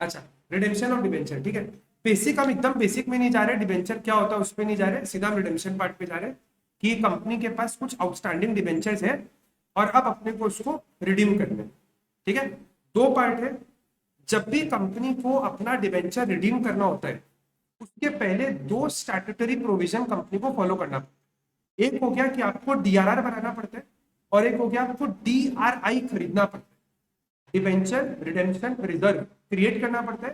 अच्छा, redemption of debenture, ठीक है। बेसिक, हम एकदम बेसिक में नहीं जा रहे, डिबेंचर क्या होता है उस पर नहीं जा रहे, सीधा हम रिडेम्पशन पार्ट पे जा रहे हैं कि कंपनी के पास कुछ आउटस्टैंडिंग डिबेंचर्स है और अब अपने को उसको रिडीम करना है, ठीक है। दो पार्ट है, जब भी कंपनी को अपना डिबेंचर रिडीम करना होता है उसके पहले दो स्टैट्यूटरी प्रोविजन कंपनी को फॉलो करना पड़ता है। एक हो गया कि आपको डीआरआर बनाना पड़ता है और एक हो गया आपको डीआरआई खरीदना पड़ता है। डिबेंचर रिडेम्पशन रिजर्व क्रिएट करना पड़ता है,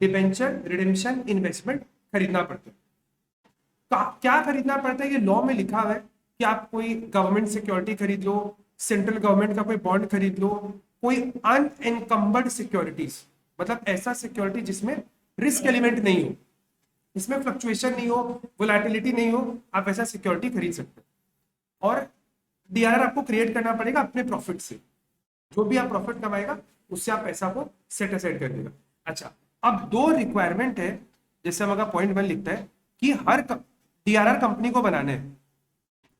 डिबेंचर रिडेम्पशन इन्वेस्टमेंट खरीदना पड़ता है। क्या खरीदना पड़ता है, ये लॉ में लिखा हुआ है कि आप कोई गवर्नमेंट सिक्योरिटी खरीद लो, सेंट्रल गवर्नमेंट का कोई बॉन्ड खरीद लो, कोई अनएनकम्बर्ड सिक्योरिटीज, मतलब ऐसा सिक्योरिटी जिसमें रिस्क एलिमेंट नहीं हो, इसमें फ्लक्चुएशन नहीं हो, वोलेटिलिटी नहीं हो, आप ऐसा सिक्योरिटी खरीद सकते हो। और डीआरआर आपको क्रिएट करना पड़ेगा अपने प्रॉफिट से, जो भी आप प्रॉफिट कमाएगा उससे आप पैसा को सेट असाइड कर देगा। अच्छा, अब दो रिक्वायरमेंट है, जैसे हम अगर पॉइंट 1 लिखता है कि हर डीआरआर कंपनी को बनाना है,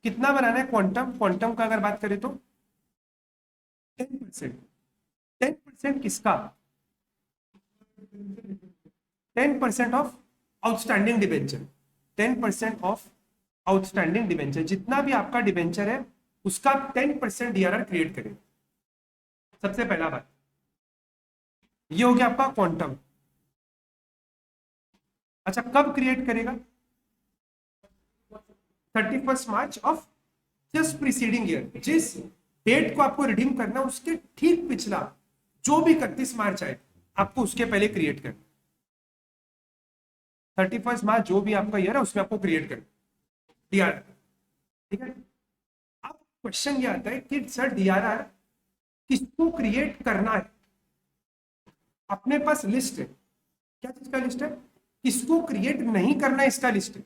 कितना बनाना है, क्वांटम, क्वांटम का अगर बात करें तो 10%। 10% किसका, 10% of outstanding debenture, 10% of outstanding debenture, जितना भी आपका डिबेंचर है उसका 10% डीआरआर क्रिएट करें। सबसे पहला बात ये हो गया आपका क्वांटम। अच्छा, कब क्रिएट करेगा, 31 मार्च ऑफ जस्ट प्रीसीडिंग ईयर, जिस डेट को आपको रिडीम करना उसके ठीक पिछला जो भी 31 मार्च आए आपको उसके पहले क्रिएट करना। 31 मार्च जो भी आपका ईयर है उसमें आपको क्रिएट करना डीआरआर, ठीक है। अब क्वेश्चन ये आता है कि सर डीआरआर किसको क्रिएट करना है, अपने पास लिस्ट है, क्या चीज का लिस्ट है, किसको क्रिएट नहीं करना है इसका लिस्ट है।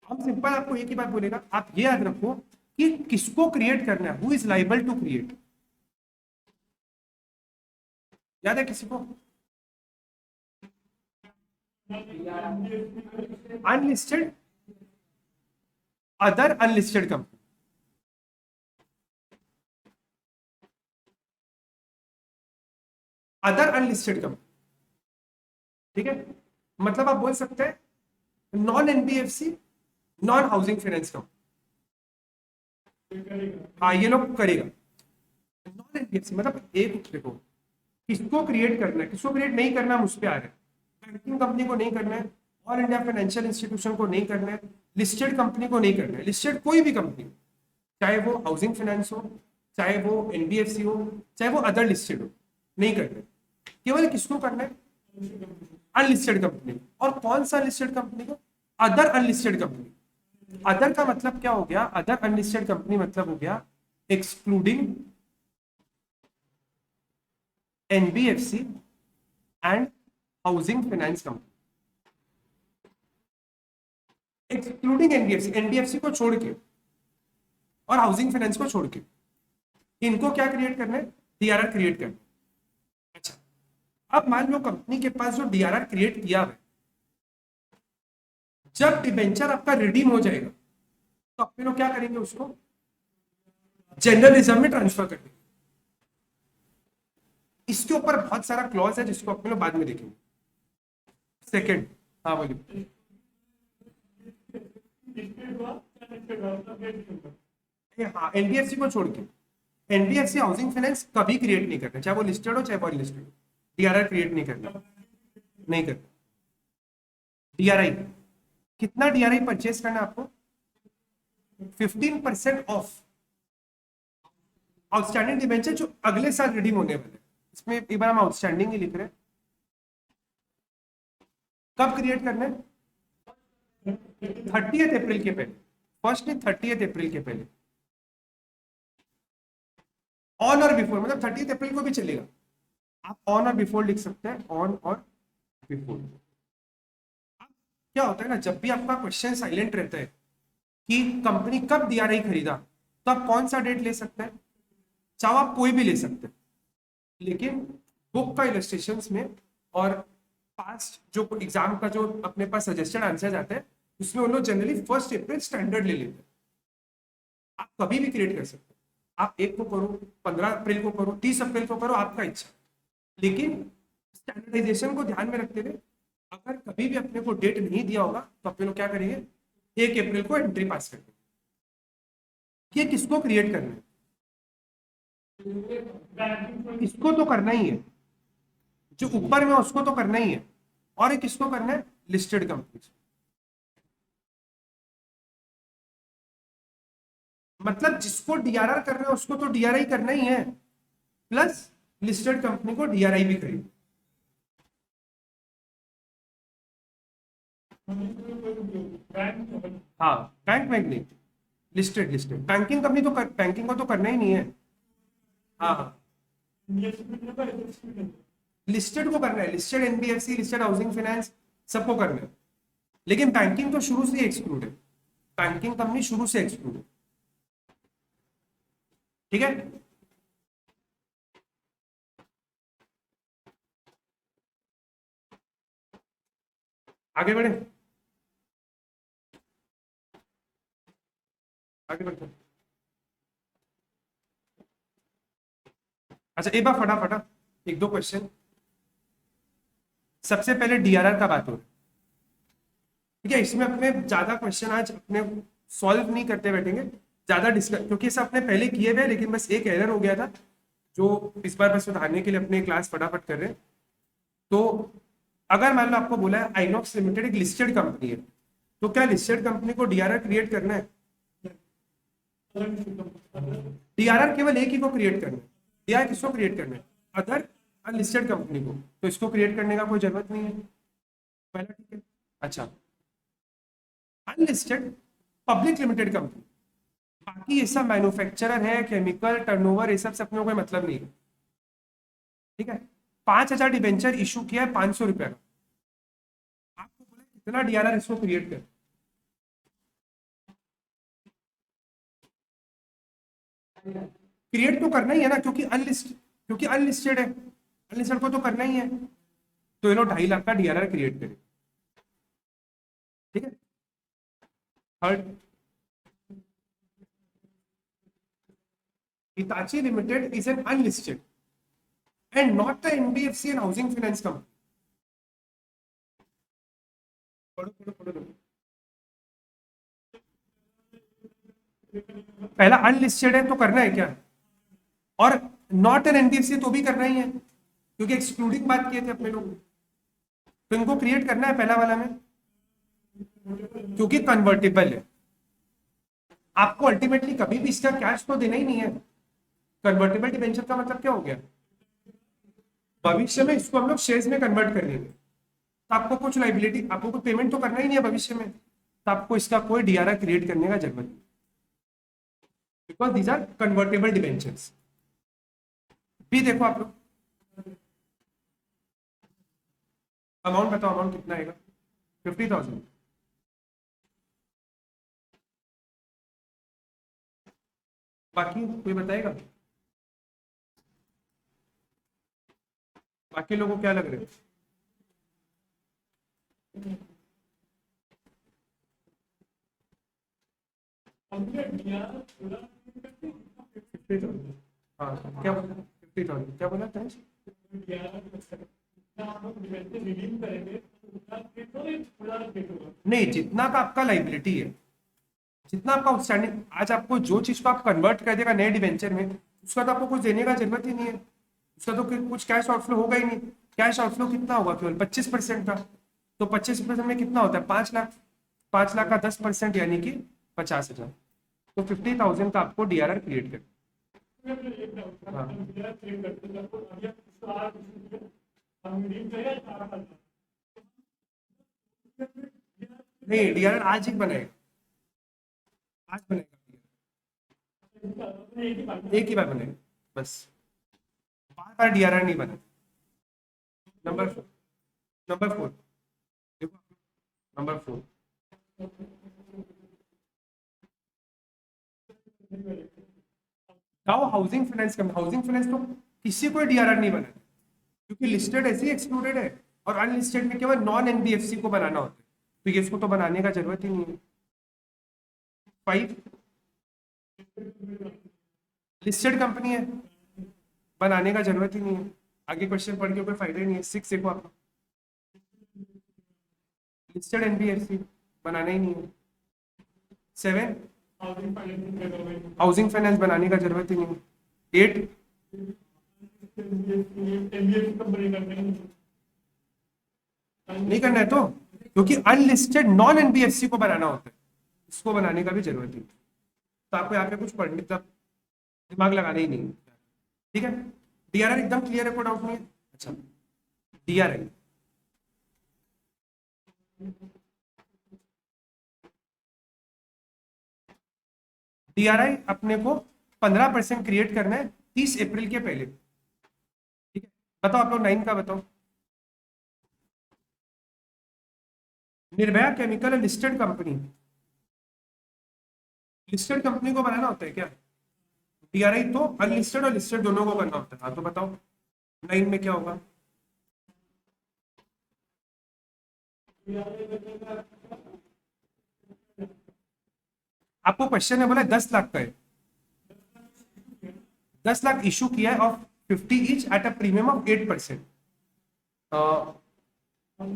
हम सिंपल आपको एक ही बात बोलेगा, आप ये याद रखो कि किसको क्रिएट करना है, who is liable to create, याद है किसी को, unlisted, other unlisted company, other unlisted company, ठीक है। मतलब आप बोल सकते हैं non NBFC, non housing finance company, हाँ ये लोग करेगा। नॉन एनबीएफसी मतलब एक, देखो किसको क्रिएट करना है, किसको क्रिएट नहीं करना, हम उस पर आ रहे हैं। बैंकिंग कंपनी को नहीं करना है, ऑल इंडिया फाइनेंशियल इंस्टीट्यूशन को नहीं करना है, लिस्टेड कंपनी को नहीं करना है, लिस्टेड कोई भी कंपनी, चाहे वो हाउसिंग फाइनेंस हो, चाहे वो एनबीएफसी हो, चाहे वो अदर लिस्टेड हो, नहीं करना है। केवल किसको करना है, अनलिस्टेड कंपनी। और कौन सा लिस्टेड कंपनी को, अदर अनलिस्टेड कंपनी। अदर का मतलब क्या हो गया, अदर अनलिस्टेड कंपनी मतलब हो गया excluding NBFC and housing finance company, excluding NBFC, NBFC को छोड़ के और हाउसिंग फाइनेंस को छोड़ के, इनको क्या क्रिएट करना है, डीआरआर क्रिएट करना है। अच्छा, अब मान लो कंपनी के पास जो डीआरआर क्रिएट किया है, जब डिबेंचर आपका रिडीम हो जाएगा तो अपने लोग क्या करेंगे, उसको जनरल रिजर्व में ट्रांसफर कर देंगे। इसके ऊपर बहुत सारा क्लॉज है जिसको अपने लोग बाद में देखेंगे। सेकंड, हाँ बोलिए। हाँ, एनबीएफसी को छोड़ के, एनबीएफसी हाउसिंग फाइनेंस कभी क्रिएट नहीं करना, चाहे वो लिस्टेड हो चाहे वो अनलिस्टेड हो, डीआरआर क्रिएट नहीं करना, नहीं करना। डीआरआई, कितना डीआरआई परचेज करना है आपको, 15% ऑफ आउटस्टैंडिंग डिबेंचर जो अगले साल रिडीम होने वाले। इसमें एक बार हम आउटस्टैंडिंग ही लिख रहे हैं, कब क्रिएट करना है, 30 अप्रैल के पहले, फर्स्ट नहीं 30 अप्रैल के पहले। ऑन और बिफोर मतलब 30 अप्रैल को भी चलेगा, आप ऑन और बिफोर लिख सकते हैं, ऑन और बिफोर। क्या होता है ना, जब भी आपका क्वेश्चन साइलेंट रहता है कि कंपनी कब डीआरआई खरीदा, तो आप कौन सा डेट ले सकते हैं, चाहे आप कोई भी ले सकते हैं, लेकिन बुक का इलस्ट्रेशंस में और पास्ट जो एग्जाम का जो अपने पास सजेस्टेड आंसर जाते हैं उसमें उन लोग जनरली 1 अप्रैल स्टैंडर्ड ले लेते हैं। आप कभी भी क्रिएट कर सकते हैं, आप 1 को करो, 15 अप्रैल को करो, 30 अप्रैल को करो, आपका इच्छा, लेकिन स्टैंडर्डाइजेशन को ध्यान में रखते हुए अगर कभी भी अपने को डेट नहीं दिया होगा तो अपने लोग क्या करेंगे, 1 अप्रैल को एंट्री पास कर देंगे। ये किसको क्रिएट करना है, इसको तो करना ही है, जो ऊपर में उसको तो करना ही है, और ये किसको करना है, लिस्टेड कंपनी। मतलब जिसको डीआरआर करना है उसको तो डीआरआई करना ही है, प्लस लिस्टेड कंपनी को डीआरआई भी करेगी। हाँ, बैंक बैंक नहीं, लिस्टेड लिस्टेड बैंकिंग कंपनी तो बैंकिंग को तो करना ही नहीं है। हाँ, लिस्टेड को करना है, listed NBFC, listed housing finance, सबको करना है। लेकिन बैंकिंग तो शुरू से एक्सक्लूड है, बैंकिंग कंपनी शुरू से एक्सक्लूड है। ठीक है, आगे बढ़े, आगे बढ़ते हैं। अच्छा, एक बार फटाफटा एक दो क्वेश्चन। सबसे पहले डीआरआर का बात हो रहा है, ठीक है। इसमें अपने ज्यादा क्वेश्चन आज अपने सॉल्व नहीं करते बैठेंगे, ज्यादा डिस्कस, क्योंकि इसे अपने पहले किए हुए, लेकिन बस एक एरर हो गया था जो इस बार बस सुधारने के लिए अपने क्लास फटाफट कर रहे हैं। तो अगर मान लो आपको बोला है आइनॉक्स लिमिटेड एक लिस्टेड कंपनी है, तो क्या लिस्टेड कंपनी को डीआरआर क्रिएट करना है? डीआरआर केवल एक ही को क्रिएट करना है। डीआरआर किसको क्रिएट करना है? अदर अनलिस्टेड कंपनी को, तो इसको क्रिएट करने का कोई जरूरत नहीं है, पहला ठीक है। अच्छा, अनलिस्टेड पब्लिक लिमिटेड कंपनी, बाकी ये सब मैन्युफैक्चरर है, केमिकल, टर्नओवर, ये सब से अपने को कोई मतलब नहीं है, ठीक है। 5,000 डिबेंचर इशू किया है, 500 रुपए का। आपको बोला कितना डीआरआर इसको क्रिएट कर, क्रिएट तो करना ही है ना, क्योंकि अनलिस्टेड है, अनलिस्टेड को तो करना ही है। तो ये लोग 2.5 लाख का डीआरआर क्रिएट करें, ठीक है। Third, Hitachi Limited is an unlisted and not the NBFC and housing finance company. पढ़ो पढ़ो पढ़ो। पहला अनलिस्टेड है तो करना है क्या, और नॉट एन एनबीएफसी तो भी करना ही है, क्योंकि एक्सक्लूडिंग बात किए थे अपने लोग, तो इनको क्रिएट करना है पहला वाला में, क्योंकि कन्वर्टेबल है। आपको अल्टीमेटली कभी भी इसका कैश तो देना ही नहीं है। कन्वर्टेबल डिबेंचर का मतलब क्या हो गया, भविष्य में इसको हम लोग शेयर्स में कन्वर्ट कर लेंगे, तो आपको कुछ लाइबिलिटी, आपको कुछ पेमेंट तो करना ही नहीं है भविष्य में, तो आपको इसका कोई डीआरआर क्रिएट करने का जरूरत नहीं, because these are convertible debentures. भी देखो आप लोग, अमाउंट बताओ, अमाउंट कितना आएगा? 50,000। बाकी कोई बताएगा? बाकी लोगों को क्या लग रहा है? हाँ, क्या बोला? 50,000 क्या बोला था? नहीं, जितना का आपका लाइबिलिटी है, जितना आपका आउटस्टैंडिंग, आज आपको जो चीज को आप कन्वर्ट कर देगा नए डिवेंचर में, उसका तो आपको कुछ देने का जरूरत ही नहीं है, उसका तो कुछ कैश आउटफ्लो होगा ही नहीं। कैश आउटफ्लो कितना होगा? केवल 25% का, तो 25% में कितना होता है? 5 लाख। 5 लाख का 10% यानी कि 50,000, तो 50,000 का आपको डीआरआर क्रिएट कर। हाँ, नहीं, डीआरआर आज ही बनाएगा, आज बनेगा, एक ही बार बनेगा बस, बार बार डीआरआर नहीं बना। नंबर 4, नंबर 4 देखो, number 4, housing finance company, housing finance तो किसी को डीआरआर नहीं बना, क्योंकि लिस्टेड ऐसे ही एक्सक्लूडेड है, और अनलिस्टेड में केवल नॉन एनबीएफसी को बनाना होता है, तो ये इसको तो बनाने का जरूरत ही नहीं है। 5, लिस्टेड कंपनी है, बनाने का जरूरत ही नहीं है। आगे क्वेश्चन पढ़ के कोई फायदा ही नहीं है। 6 देखो आपका, लिस्टेड एनबीएफसी बनाना ही नहीं है। 7 हाउसिंग फाइनेंस बनाने का जरूरत ही नहीं है। 8 नहीं करना है तो, क्योंकि अनलिस्टेड नॉन एनबीएफसी को बनाना होता है, इसको बनाने का भी जरूरत नहीं। तो आपको यहाँ पे कुछ पढ़ने तब दिमाग लगाना ही नहीं है। ठीक है, डीआरआर एकदम क्लियर है, कोई डाउट नहीं है। अच्छा, डीआरआई डीआरआई अपने को 15% क्रिएट करना है 30 अप्रैल के पहले। ठीक है, बताओ आप लोग 9 का बताओ। Nirbhaya chemical listed company, listed company को बनाना होता है क्या? डीआरआई तो अनलिस्टेड और लिस्टेड दोनों को करना होता है। हाँ तो बताओ 9 में क्या होगा? आपको क्वेश्चन में बोला 10 लाख का है, 10 लाख इशू किया है of 50 each at a premium of 8%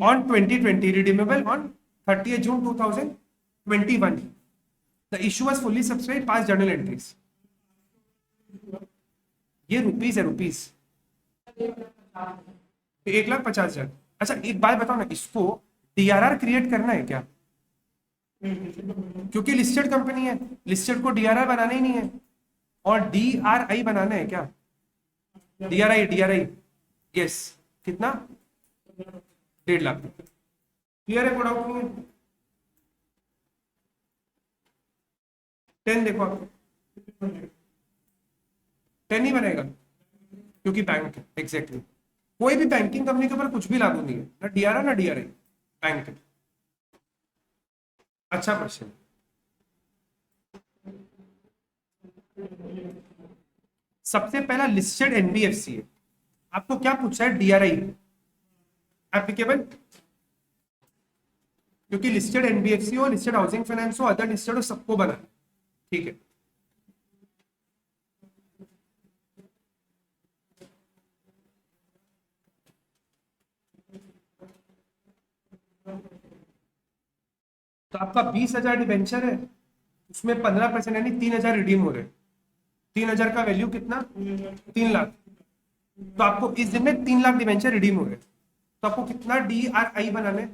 on 2020, redeemable on 30 June 2021। The issue was fully subscribe, pass journal entries. ये रुपीज है, रुपीज 1,50,000। अच्छा एक बात बताओ ना, इसको डीआरआर क्रिएट करना है क्या? क्योंकि लिस्टेड कंपनी है, लिस्टेड को डीआरआर बनाना ही नहीं है। और डीआरआई बनाना है क्या? डीआरआई, डीआरआई यस, कितना? 1.5 लाख। क्लियर है, कोई डाउट नहीं है। 10 देखो आप, 10 ही बनेगा क्योंकि बैंक है। एग्जैक्टली, कोई भी बैंकिंग कंपनी के ऊपर कुछ भी लागू नहीं है, ना डीआरआर ना डीआरआई, बैंक है। अच्छा क्वेश्चन, सबसे पहला लिस्टेड एनबीएफसी है, आपको क्या पूछा है? डीआरआई एप्लीकेबल, क्योंकि लिस्टेड एनबीएफसी हो, लिस्टेड हाउसिंग फाइनेंस हो, अदर लिस्टेड हो, सबको बना। ठीक है, तो आपका 20,000 डिबेंचर है, उसमें 15% यानी 3,000 रिडीम हो रहे। 3,000 का वैल्यू कितना? 3 लाख। तो आपको इस दिन में 3 लाख डिबेंचर रिडीम हो रहे, तो आपको कितना डीआरआई बनाने?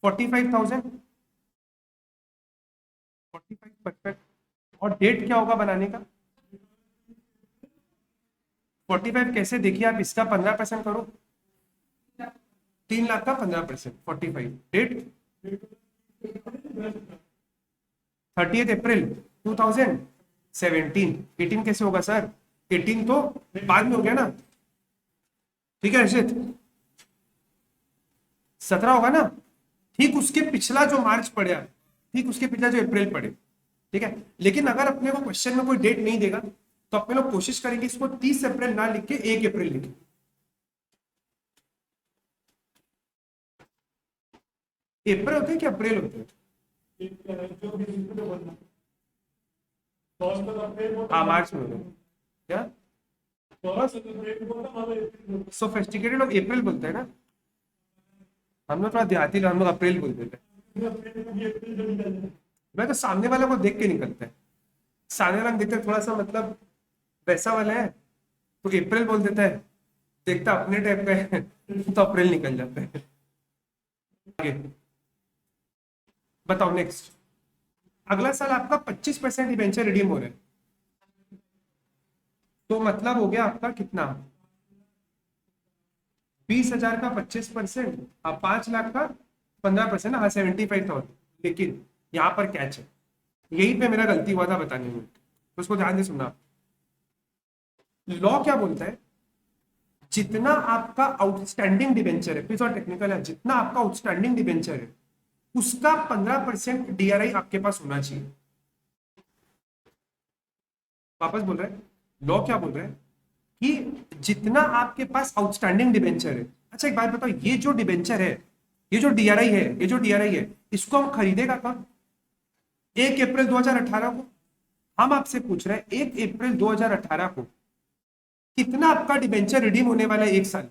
45,000। 45 परफेक्ट। और डेट क्या होगा बनाने का? 45 कैसे? देखिए आप इसका 15% करो, 3 लाख का 15%, 45। डेट 30 अप्रैल 2017। 18 कैसे होगा सर? 18 तो बाद में हो गया ना। ठीक है अर्षित, 17 होगा ना। ठीक उसके पिछला जो मार्च पड़ा, ठीक उसके पिछला जो अप्रैल पड़े। ठीक है, लेकिन अगर अपने को क्वेश्चन में कोई डेट नहीं देगा तो अपने लोग कोशिश करेंगे इसको 30 अप्रैल ना लिख के 1 अप्रैल लिखे। अप्रैल होते हैं कि अप्रैल होते हैं? हाँ मार्च में होते क्या? सोफिस्टिकेटेड लोग अप्रैल बोलते हैं ना, हम लोग थोड़ा देहाती लोग, हम लोग अप्रैल बोल देते हैं। मैं तो सामने वाले को देख के निकलता है, सामने वाला देखते थोड़ा सा मतलब वैसा वाला है तो अप्रैल बोल देता है, देखता अपने टाइप का है तो अप्रैल निकल जाता है। आगे बताओ नेक्स्ट। अगला साल आपका 25% डिबेंचर रिडीम हो रहा है, तो मतलब हो गया आपका कितना? 20,000 का 25%, 5 लाख का 15%, हाँ 75,000। लेकिन यहाँ पर कैच है, यहीं पे मेरा गलती हुआ था बताने में, तो उसको ध्यान से सुनना। लॉ क्या बोलता है? जितना आपका आउटस्टैंडिंग डिबेंचर है, प्लीज और टेक्निकल है, जितना आपका आउटस्टैंडिंग डिबेंचर है उसका 15% डीआरआई आपके पास होना चाहिए। वापस बोल रहे हैं, लॉ क्या बोल रहा है कि जितना आपके पास आउटस्टैंडिंग डिबेंचर है। अच्छा एक बात बताओ, ये जो डिबेंचर है, ये जो डीआरआई है, ये जो डीआरआई है, इसको हम खरीदेगा कब? 1 अप्रैल 2018 को। हम आपसे पूछ रहे हैं 1 अप्रैल 2018 को कितना आपका डिबेंचर रिडीम होने वाला है एक साल?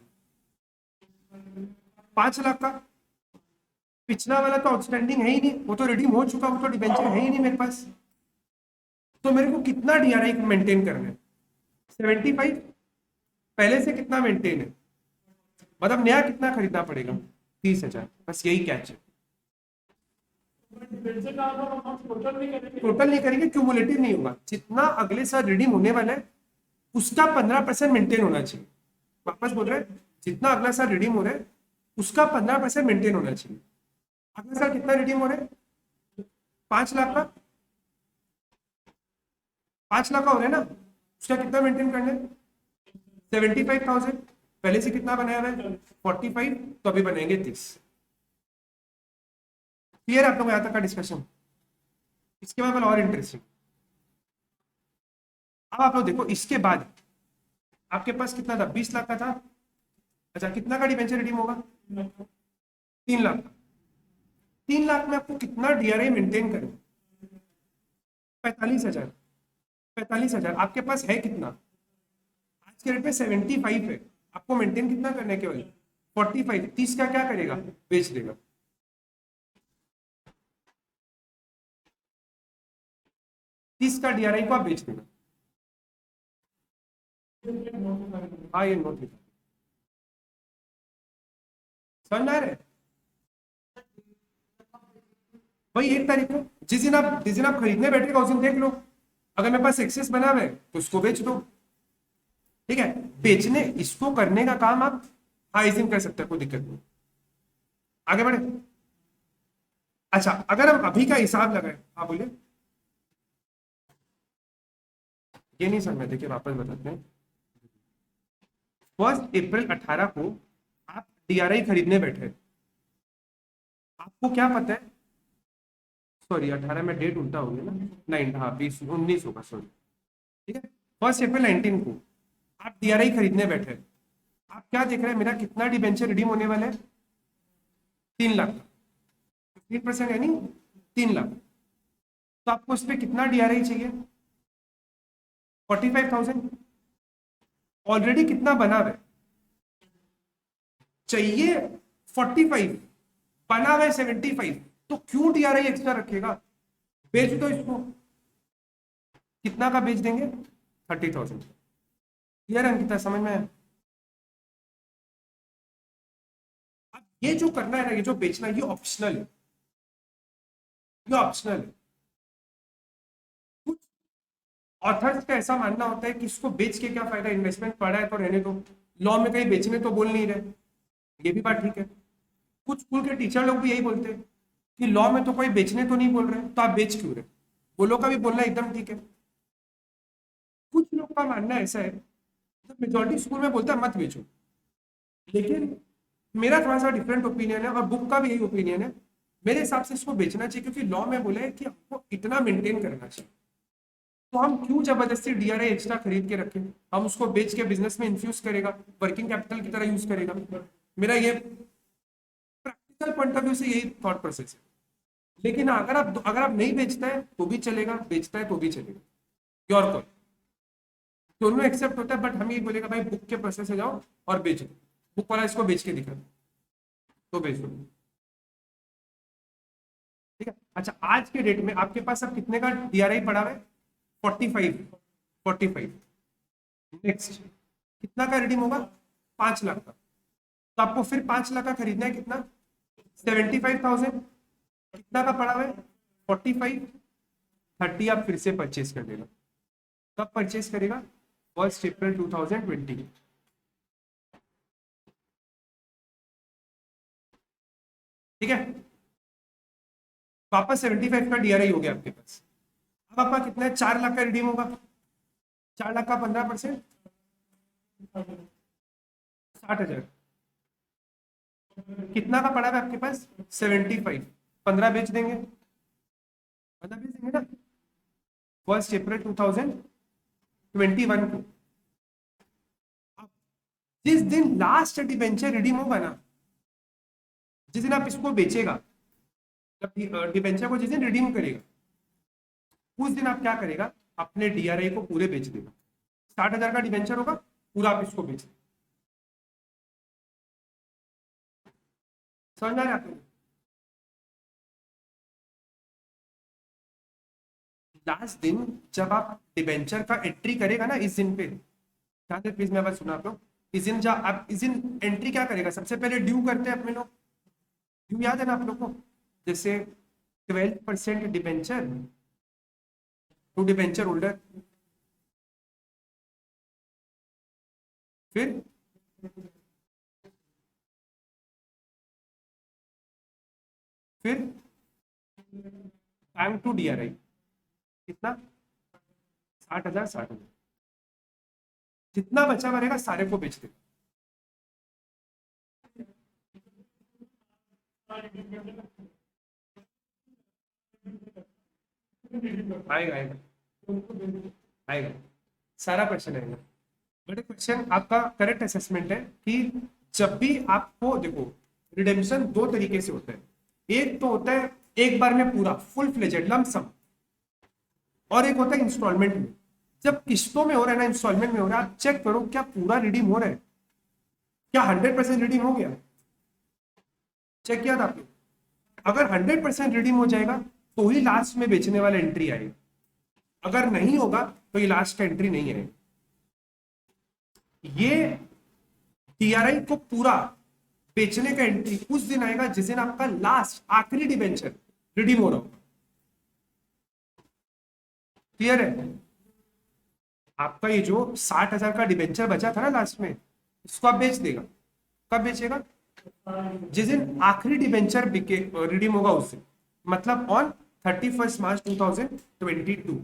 5 लाख का। पिछला वाला तो आउटस्टैंडिंग है ही नहीं, वो तो रिडीम हो चुका, वो तो डिबेंचर है ही नहीं मेरे पास। तो मेरे को कितना डीआरआई मेंटेन करना है? 75। पहले से कितना मेंटेन है? मतलब नया कितना खरीदना पड़ेगा? 30,000। बस यही कैच है। टोटल नहीं करेंगे, क्यूमुलेटिव नहीं होगा। जितना अगले साल रिडीम होने वाला है उसका 15% मेंटेन होना चाहिए। वापस बोल रहे हैं, जितना अगला साल रिडीम हो रहा है उसका 15% मेंटेन होना चाहिए। अगला साल कितना रिडीम हो रहा है? 5 लाख का। 5 लाख का हो रहा है ना, उसका कितना मेंटेन करना है? 75,000। पहले से कितना बनाया हुआ है? 45। तो अभी बनेंगे 30। क्लियर आप लोग यहाँ तक का डिस्कशन? इसके बाद और इंटरेस्टिंग। अब आप लोग देखो, इसके बाद आपके पास कितना था? 20 लाख का था। अच्छा, कितना का डिबेंचर रिडीम होगा? 3 लाख का। 3 लाख में आपको कितना डीआरआई मेंटेन करें? 45,000। 45,000 आपके पास है कितना? आज के रेट में 75 है। आपको मेंटेन कितना करना है? केवल 45। 30 का क्या करेगा? बेच देगा। तीस का डीआरआई को आप बेच देना। हाँ, ये नोट लिखा समझ आ रहा है भाई? 1 तारीख को जिस दिन आप खरीदने बैठेगा उस दिन देख लो। अगर मेरे पास एक्सेस बना हुआ है तो उसको बेच दो। ठीक है, बेचने इसको करने का काम आप हाँ इस दिन कर सकते हैं, कोई दिक्कत नहीं। आगे बढ़े। अच्छा, अगर हम अभी का हिसाब लगाए, हाँ बोलिए। ये नहीं समझ, देखिए वापस बताते हैं। 1 अप्रैल 18 को आप डीआरआई खरीदने बैठे। आपको क्या पता है? सॉरी, 18 में डेट उल्टा हो गया ना। 9, हाँ 20, 19 होगा, सॉरी। ठीक है, 1 अप्रैल 19 को आप डीआरआई खरीदने बैठे। आप क्या देख रहे हैं? मेरा कितना डिबेंचर रिडीम होने वाला है? 3 लाख का। 15% यानी 3 लाख। तो आपको इस पे कितना डीआरआई चाहिए? 45,000। ऑलरेडी कितना बना हुआ है? चाहिए 45, बना हुआ है 75। तो क्यों डीआरआई एक्स्ट्रा रखेगा? बेच दो इसको। कितना का बेच देंगे? 30,000। क्लियर अंकिता, समझ में आया? अब ये जो करना है ना, ये जो बेचना, ये ऑप्शनल है। ये ऑप्शनल है। कुछ ऑथर्स का ऐसा मानना होता है कि इसको बेच के क्या फायदा, इन्वेस्टमेंट पड़ा है तो रहने दो। लॉ में कहीं बेचने तो बोल नहीं रहे। ये भी बात ठीक है। कुछ स्कूल के टीचर लोग भी यही बोलते हैं कि लॉ में तो कोई बेचने तो नहीं बोल रहे, तो आप बेच क्यों रहे? वो लोग का भी बोलना एकदम ठीक है। कुछ लोग का मानना ऐसा है, तो मेजोरिटी स्कूल में बोलता है मत बेचो, लेकिन मेरा थोड़ा सा डिफरेंट ओपिनियन है और बुक का भी यही ओपिनियन है। मेरे हिसाब से इसको बेचना चाहिए, क्योंकि लॉ में बोला है कि हमको इतना मेंटेन करना चाहिए। तो हम क्यों जबरदस्ती डीआरआई एक्स्ट्रा खरीद के रखें? हम उसको बेच के बिजनेस में इन्फ्यूज करेगा, वर्किंग कैपिटल की तरह यूज करेगा। मेरा ये प्रैक्टिकल पॉइंट ऑफ व्यू से यही थॉट प्रोसेस है। लेकिन अगर आप नहीं बेचता है तो भी चलेगा, बेचता है तो भी चलेगा, योर कॉल। दोनों एक्सेप्ट होता है, बट हम ये बोलेगा भाई बुक के प्रोसेस से जाओ और बेच दो। बुक वाला इसको बेच के दिखा तो बेच दो। ठीक है। अच्छा, आज के डेट में आपके पास अब कितने का डीआरआई पड़ा हुआ है? 45। 45। नेक्स्ट कितना का रिडीम होगा? 5 लाख का। तो आपको फिर 5 लाख का खरीदना है कितना? 75,000। कितना का पड़ा हुआ है? 45। 30 आप फिर से परचेज कर लेना। कब परचेज करेगा? 1 अप्रैल 2020। ठीक है, वापस 75 का डीआरआई हो गया आपके पास। अब आपका कितना है? 4 लाख का रिडीम होगा। 4 लाख का 15%, 60,000। कितना का पड़ा है आपके पास? 75। 15 बेच देंगे। 15 बेच देंगे ना। 1 अप्रैल 2021 को अब जिस दिन लास्ट डिबेंचर रिडीम होगा ना, जिस दिन आप इसको बेचेगा, मतलब डिबेंचर को जिस दिन रिडीम करेगा, उस दिन आप क्या करेगा? अपने डीआरआई को पूरे बेच देगा। 60,000 का डिबेंचर होगा, पूरा आप इसको बेच, समझ में आ रहा है आपको? लास्ट दिन जब आप डिबेंचर का एंट्री करेगा ना, इस दिन पे ध्यान से प्लीज, मैं बस सुना आप लोग। इस दिन जब आप इस दिन एंट्री क्या करेगा, सबसे पहले ड्यू करते हैं अपने लोग, ड्यू याद है ना आप लोग को, जैसे 12% डिबेंचर टू डिबेंचर होल्डर, फिर फिर बैंक टू डीआरआई, कितना, 60,000, 60,000, जितना बचा बनेगा सारे को बेच दे। आएगा आएगा आएगा, सारा क्वेश्चन आएगा। बट क्वेश्चन आपका करेक्ट असेसमेंट है कि जब भी आपको देखो, रिडेम्पशन दो तरीके से होता है। एक तो होता है एक बार में पूरा फुल फ्लेजेड लम सम, और एक होता है इंस्टॉलमेंट में। जब किस्तों में हो रहा है ना, इंस्टॉलमेंट में हो रहा है, आप चेक करो क्या पूरा रिडीम हो रहा है, क्या 100% रिडीम हो गया, चेक किया था आपने? अगर 100% रिडीम हो जाएगा तो ही लास्ट में बेचने वाला एंट्री आएगा, अगर नहीं होगा तो ये लास्ट का एंट्री नहीं आएगा। ये टीआरआई को पूरा बेचने का एंट्री उस दिन आएगा जिस दिन आपका लास्ट आखिरी डिबेंचर रिडीम हो रहा होगा। क्लियर है? आपका ये जो 60,000 का डिबेंचर बचा था ना लास्ट में, इसको आप बेच देगा। कब बेचेगा? जिस दिन आखिरी डिबेंचर बिके रिडीम होगा उस दिन, मतलब on 31 March 2022।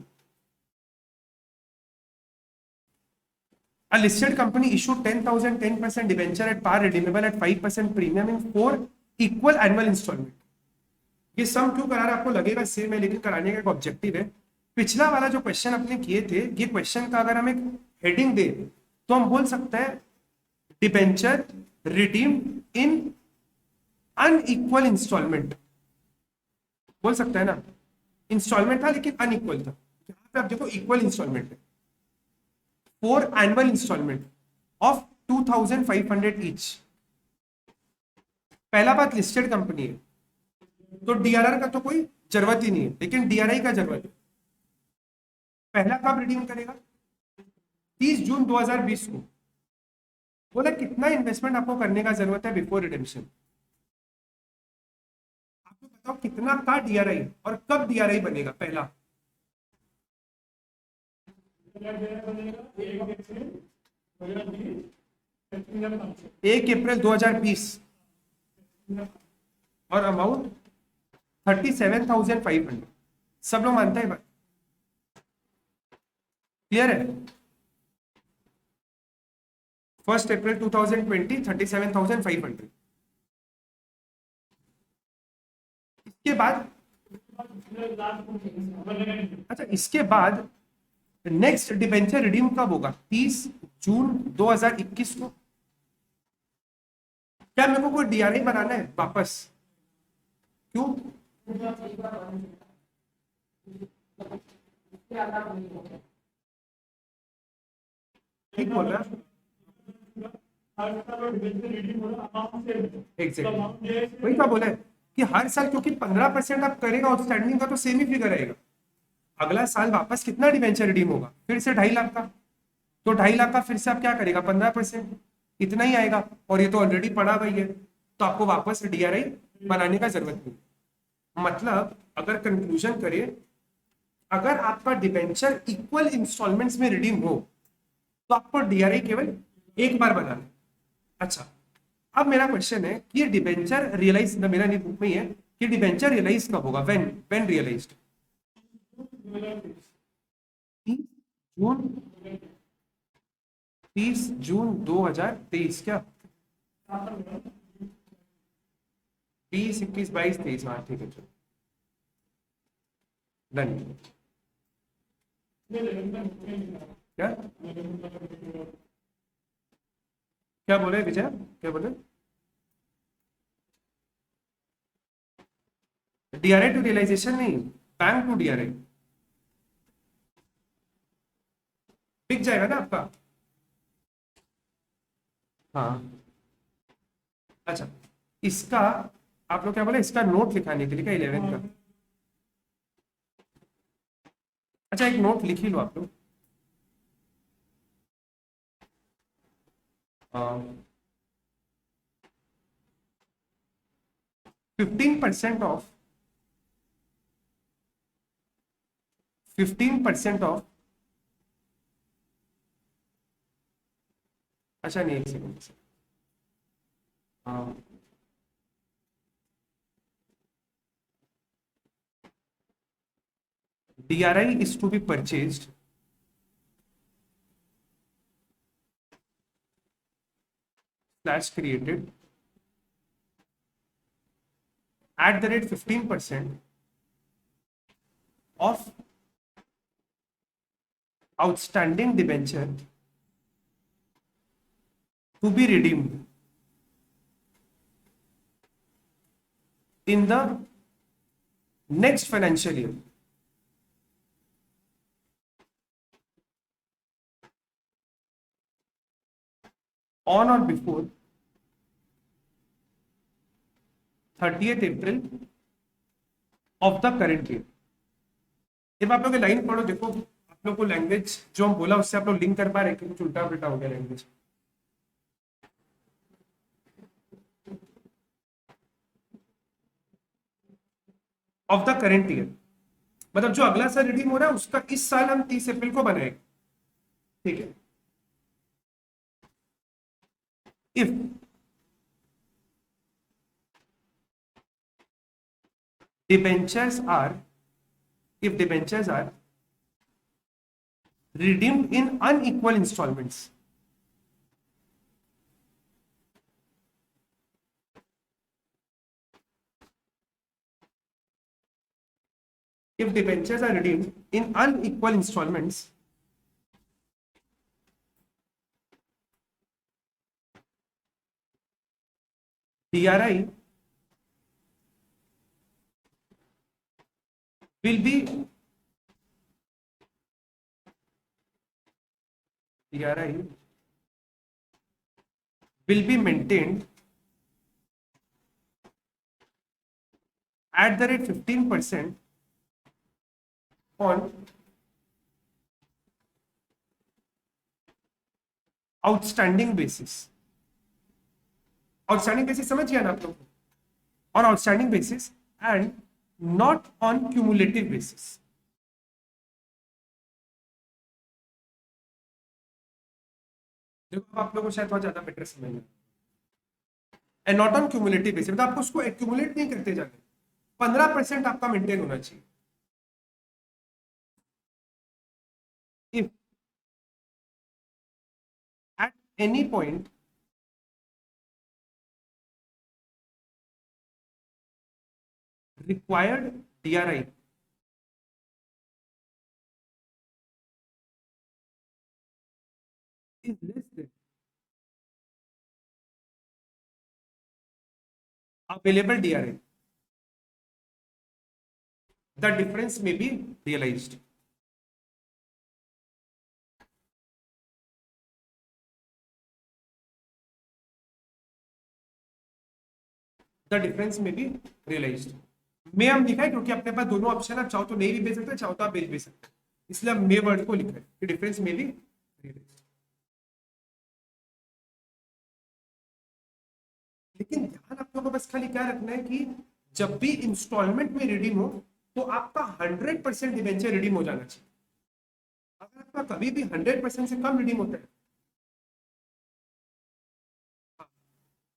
A listed company issued 10,000 10% debenture at par redeemable at 5% premium in 4 equal annual installment। ये सम क्यों करा रहा है आपको लगेगा सेम है, लेकिन कराने का एक ऑब्जेक्टिव है। पिछला वाला जो क्वेश्चन अपने किए थे, ये क्वेश्चन का अगर हम एक हेडिंग दे तो हम बोल सकते हैं debenture redeem in unequal instalment, बोल सकते हैं ना। इंस्टॉलमेंट था लेकिन अनइक्वल था, यहाँ पे आप देखो इक्वल इंस्टॉलमेंट है। 4 annual installment of 2,500 each। पहला बात लिस्टेड कंपनी है तो डीआरआर का तो कोई जरूरत ही नहीं है, लेकिन डीआरआई का जरूरत है। पहला कब रिडीम करेगा? 30 जून 2020 को। बोला कितना इन्वेस्टमेंट आपको करने का जरूरत है बिफोर रिडेम्पशन? आपको बताओ कितना का डीआरआई और कब डीआरआई बनेगा पहला? 1 अप्रैल 2020 और अमाउंट 37,500। सब लोग मानते हैं बात? क्लियर है? 1 अप्रैल 2020 37,500। इसके बाद, अच्छा इसके बाद नेक्स्ट डिबेंचर रिडीम कब होगा? 30 जून 2021 को। क्या मेरे को कोई डीआरआई बनाना है वापस? क्यों? ठीक बोल रहा है, एग्जैक्टली वही तो बोला है कि हर साल, क्योंकि 15% आप करेगा आउटस्टैंडिंग का तो सेम ही फिगर आएगा। अगला साल वापस कितना डिवेंचर रिडीम होगा? फिर से 2.5 लाख का, तो 2.5 लाख का फिर से आप क्या करेगा? 15%, इतना ही आएगा। और ये तो ऑलरेडी पड़ा हुआ ही है, तो आपको वापस डीआरआई बनाने का जरूरत नहीं। मतलब अगर कंक्लूजन करें, अगर आपका डिवेंचर इक्वल इंस्टॉलमेंट्स में रिडीम हो तो आपको डीआरआई केवल एक बार बनाना है। अच्छा, अब मेरा क्वेश्चन है कि ये डिवेंचर रियलाइज, मेरा बुक में ही है कि डिवेंचर रियलाइज कब होगा? When realised? जून 30 जून 2023 क्या? 20, 21, 22, 23, हाँ ठीक है, चलो डन। क्या क्या बोले विजय, क्या बोले? डीआरआई टू रियलाइजेशन नहीं, बैंक टू डीआरआई बिक जाएगा ना आपका। हाँ अच्छा, इसका आप लोग क्या बोले, इसका नोट लिखाने के लिए क्या 11 का? अच्छा एक नोट लिख ही लो आप लोग। 15% ऑफ, 15% ऑफ, अच्छा नहीं एक second, DRI is to be purchased slash created at the rate 15% of outstanding debenture to be redeemed in the next financial year on or before 30th April of the current year। जब आप लोग line पढ़ो देखो, आप लोग को language जो हम बोला उससे आप लोग लिंक कर पा रहे कि कुछ उल्टा पुल्टा हो गया language. Of the current year, मतलब जो अगला साल रिडीम हो रहा है उसका इस साल हम 30 अप्रैल को बनाएंगे, ठीक है। If debentures are, if debentures are redeemed in unequal installments, if debentures are redeemed in unequal installments, DRI will be, DRI will be maintained at the rate 15% on outstanding basis। Outstanding basis समझ गया ना आप लोग, on outstanding basis and not on cumulative basis. देखो आप लोगों को शायद बहुत ज्यादा बेटर समझ में, and not on cumulative basis मतलब आपको उसको एक्यूमुलेट नहीं करते जाना, 15% आपका मेंटेन होना चाहिए। If at any point required DRI is less than available DRI, the difference may be realized। The difference में भी रियलाइज्ड में हम लिखा है क्योंकि अपने पास दोनों ऑप्शन है, चाहो तो नहीं भी भेज सकते, चाहो तो आप भेज भी सकते, इसलिए हम मे वर्ड को लिखा है कि डिफरेंस में भी रियलाइज्ड। लेकिन ध्यान आप लोगों को बस खाली क्या रखना है कि जब भी इंस्टॉलमेंट में रिडीम हो तो आपका 100% डिबेंचर रिडीम हो जाना चाहिए। अगर आपका कभी भी 100% से कम रिडीम होता है,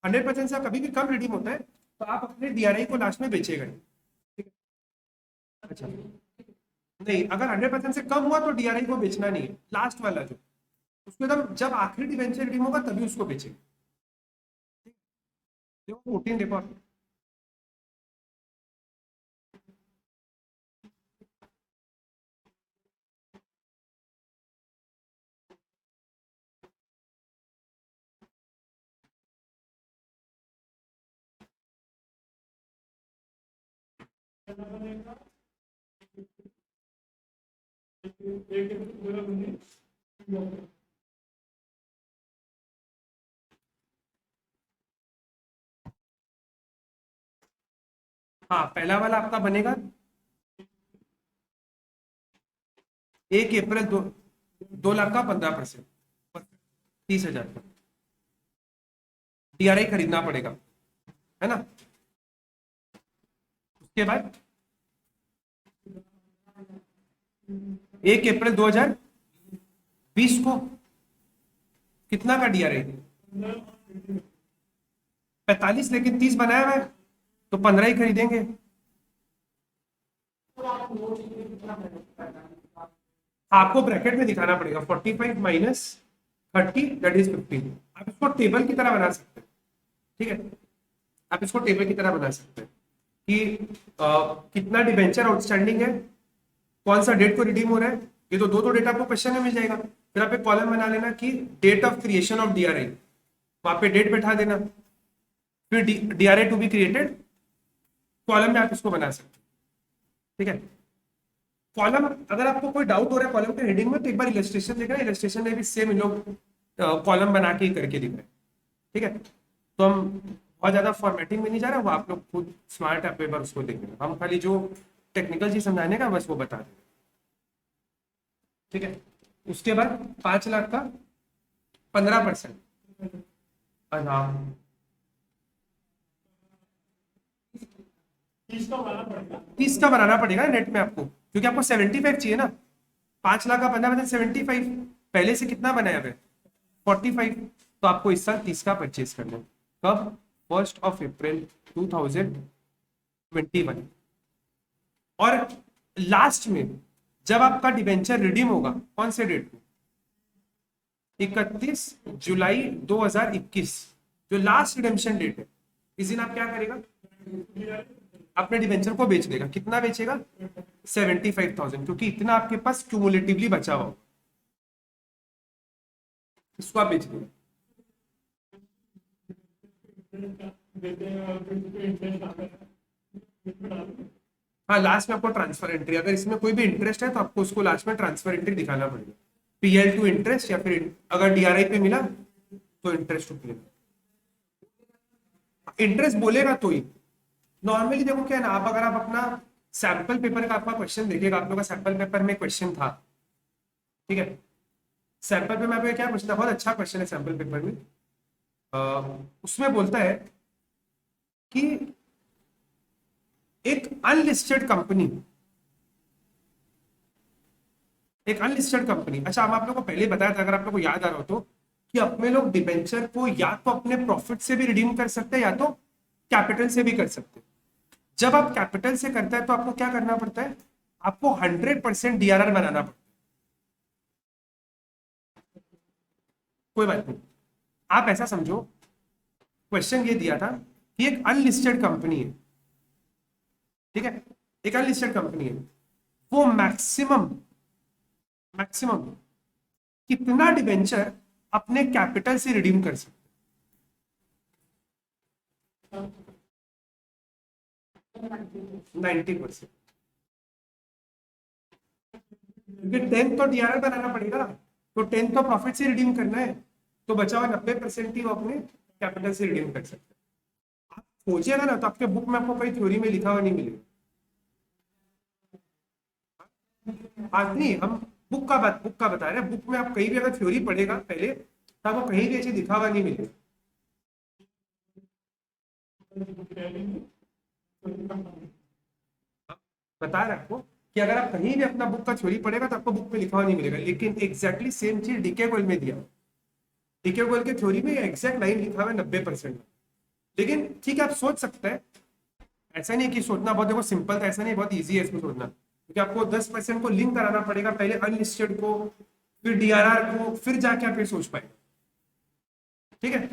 100% से कभी भी कम रिडीम होता है तो आप अपने DRI को लास्ट में बेचेगा, ठीक है। अच्छा नहीं, अगर 100% से कम हुआ तो DRI को बेचना नहीं है, लास्ट वाला जो उसको एकदम जब आखिरी डिवेंचर रिडीम होगा तभी उसको बेचेगा। देखो 14 देखो आप। हाँ, पहला वाला आपका बनेगा 1 अप्रैल 2 लाख का 15%, 30,000 का DRI खरीदना पड़ेगा, है ना। उसके बाद 1 अप्रैल 2020 को कितना का DRI? 45, लेकिन 30 बनाया हुआ है तो 15 ही खरीदेंगे। आपको ब्रैकेट में दिखाना पड़ेगा 45 माइनस 30 दैट इज 15। आप इसको टेबल की तरह बना सकते हैं, ठीक है। आप इसको टेबल की तरह बना सकते हैं कि कितना डिबेंचर आउटस्टैंडिंग है, कौन सा डेट को रिडीम हो रहा है। ये तो दो डेट आपको क्वेश्चन में मिल जाएगा। फिर आप एक कॉलम बना लेना कि date of creation of DRI, वहां पे डेट बैठा देना। फिर DRI to be created, column में आप इसको बना सकते हैं, ठीक है। कॉलम, अगर आपको कोई डाउट हो रहा है कॉलम के हेडिंग में, तो एक बार इलस्ट्रेशन देखना, इलस्ट्रेशन में भी सेम इन लोग कॉलम बना के ही करके दिख रहे हैं, ठीक है। तो हम बहुत ज्यादा फॉर्मेटिंग में नहीं जा रहे, वो आप लोग खुद स्मार्ट ऐप पर उसको देख लेना, हम खाली जो टेक्निकल चीज समझाने का बस वो बता दें, ठीक है। उसके बाद 5 लाख का 15%। हाँ, 30 का बनाना पड़ेगा नेट में आपको, क्योंकि आपको 75 चाहिए ना। 5 लाख का 15% 75, पहले से कितना बनाया हुआ है 45, तो आपको इस साल 30 का परचेज करना है। कब? 1 अप्रैल 2021। और लास्ट में जब आपका डिबेंचर रिडीम होगा, कौन से डेट को? 31 जुलाई 2021, जो लास्ट रिडेम्पशन डेट है, इस दिन आप क्या करेगा? अपने डिबेंचर को बेच देगा। कितना बेचेगा? 75,000, क्योंकि इतना आपके पास क्यूमुलेटिवली बचा हुआ, इसको आप बेच देगा। हाँ, लास्ट में आपको ट्रांसफर एंट्री, अगर इसमें कोई भी इंटरेस्ट है तो आपको उसको लास्ट में ट्रांसफर एंट्री दिखाना पड़ेगा, PL टू इंटरेस्ट, या फिर अगर DRI पे मिला तो इंटरेस्ट टू PL। इंटरेस्ट बोलेगा तो ही। नॉर्मली देखो क्या है ना, आप अगर आप अपना सैंपल पेपर का आपका क्वेश्चन देखिएगा, आप लोग का सैंपल पेपर में क्वेश्चन था, ठीक है। सैंपल पेपर में क्या क्वेश्चन था, बहुत अच्छा क्वेश्चन है सैंपल पेपर में। उसमें बोलता है कि एक अनलिस्टेड कंपनी, अच्छा, हम आप लोगों को पहले बताया था, अगर आप लोगों को याद आ रहा हो तो, कि अपने लोग डिबेंचर को या तो अपने प्रॉफिट से भी रिडीम कर सकते हैं या तो कैपिटल से भी कर सकते हैं। जब आप कैपिटल से करते हैं तो आपको क्या करना पड़ता है? आपको 100% DRR बनाना पड़ता है। कोई बात नहीं, आप ऐसा समझो, क्वेश्चन ये दिया था कि एक अनलिस्टेड कंपनी है, ठीक है, एक अनलिस्टेड कंपनी है, वो मैक्सिमम मैक्सिमम कितना डिबेंचर अपने कैपिटल से रिडीम कर सकते 90%, क्योंकि 10 तो DRR बनाना पड़ेगा, तो 10 तो प्रॉफिट से रिडीम करना है, तो बचा हुआ 90% ही वो अपने कैपिटल से रिडीम कर सकते हैं। आप खोजिएगा ना तो आपके बुक में आपको कोई थ्योरी में लिखा हुआ नहीं मिलेगा। आज नहीं, हम बुक का बता रहे हैं। बुक में आप कहीं भी अगर थ्योरी पढ़ेगा पहले, तो आपको कहीं भी ऐसे लिखा हुआ नहीं मिलेगा। बता रहे आपको कि अगर आप कहीं भी अपना बुक का थ्योरी पढ़ेगा तो आपको बुक में लिखा हुआ नहीं मिलेगा, लेकिन एग्जैक्टली सेम चीज डीके गोयल में दिया। डीके गोयल के थ्योरी में एग्जैक्ट लाइन लिखा हुआ है 90%। लेकिन ठीक है, आप सोच सकते हैं, ऐसा नहीं कि सोचना बहुत देखो सिंपल था, ऐसा नहीं, बहुत ईजी है इसको सोचना, क्योंकि आपको 10% को लिंक कराना पड़ेगा, पहले अनलिस्टेड को, फिर DRR को, फिर जाके आप ये सोच पाए, ठीक है।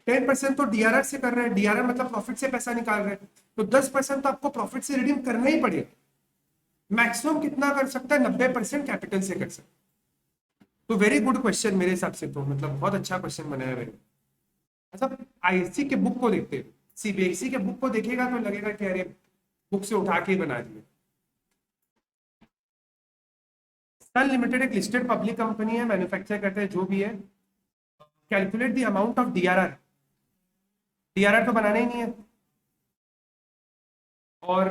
10% तो DRR से कर रहे हैं, DRR मतलब प्रॉफिट से पैसा निकाल रहे हैं, तो 10% तो आपको प्रॉफिट से रिडीम करना ही पड़ेगा। मैक्सिमम कितना कर सकता है? 90% कैपिटल से कर सकता है। तो वेरी गुड क्वेश्चन मेरे हिसाब से, तो मतलब बहुत अच्छा क्वेश्चन बनाया है। अच्छा, ISC के बुक को देखते हैं, CBSE के बुक को देखेगा तो लगेगा कि अरे बुक से उठा के बना दिए। सन लिमिटेड एक लिस्टेड पब्लिक कंपनी है, मैन्युफैक्चर करते हैं जो भी है। Calculate the amount of DRR DRR तो बनाना ही नहीं है। और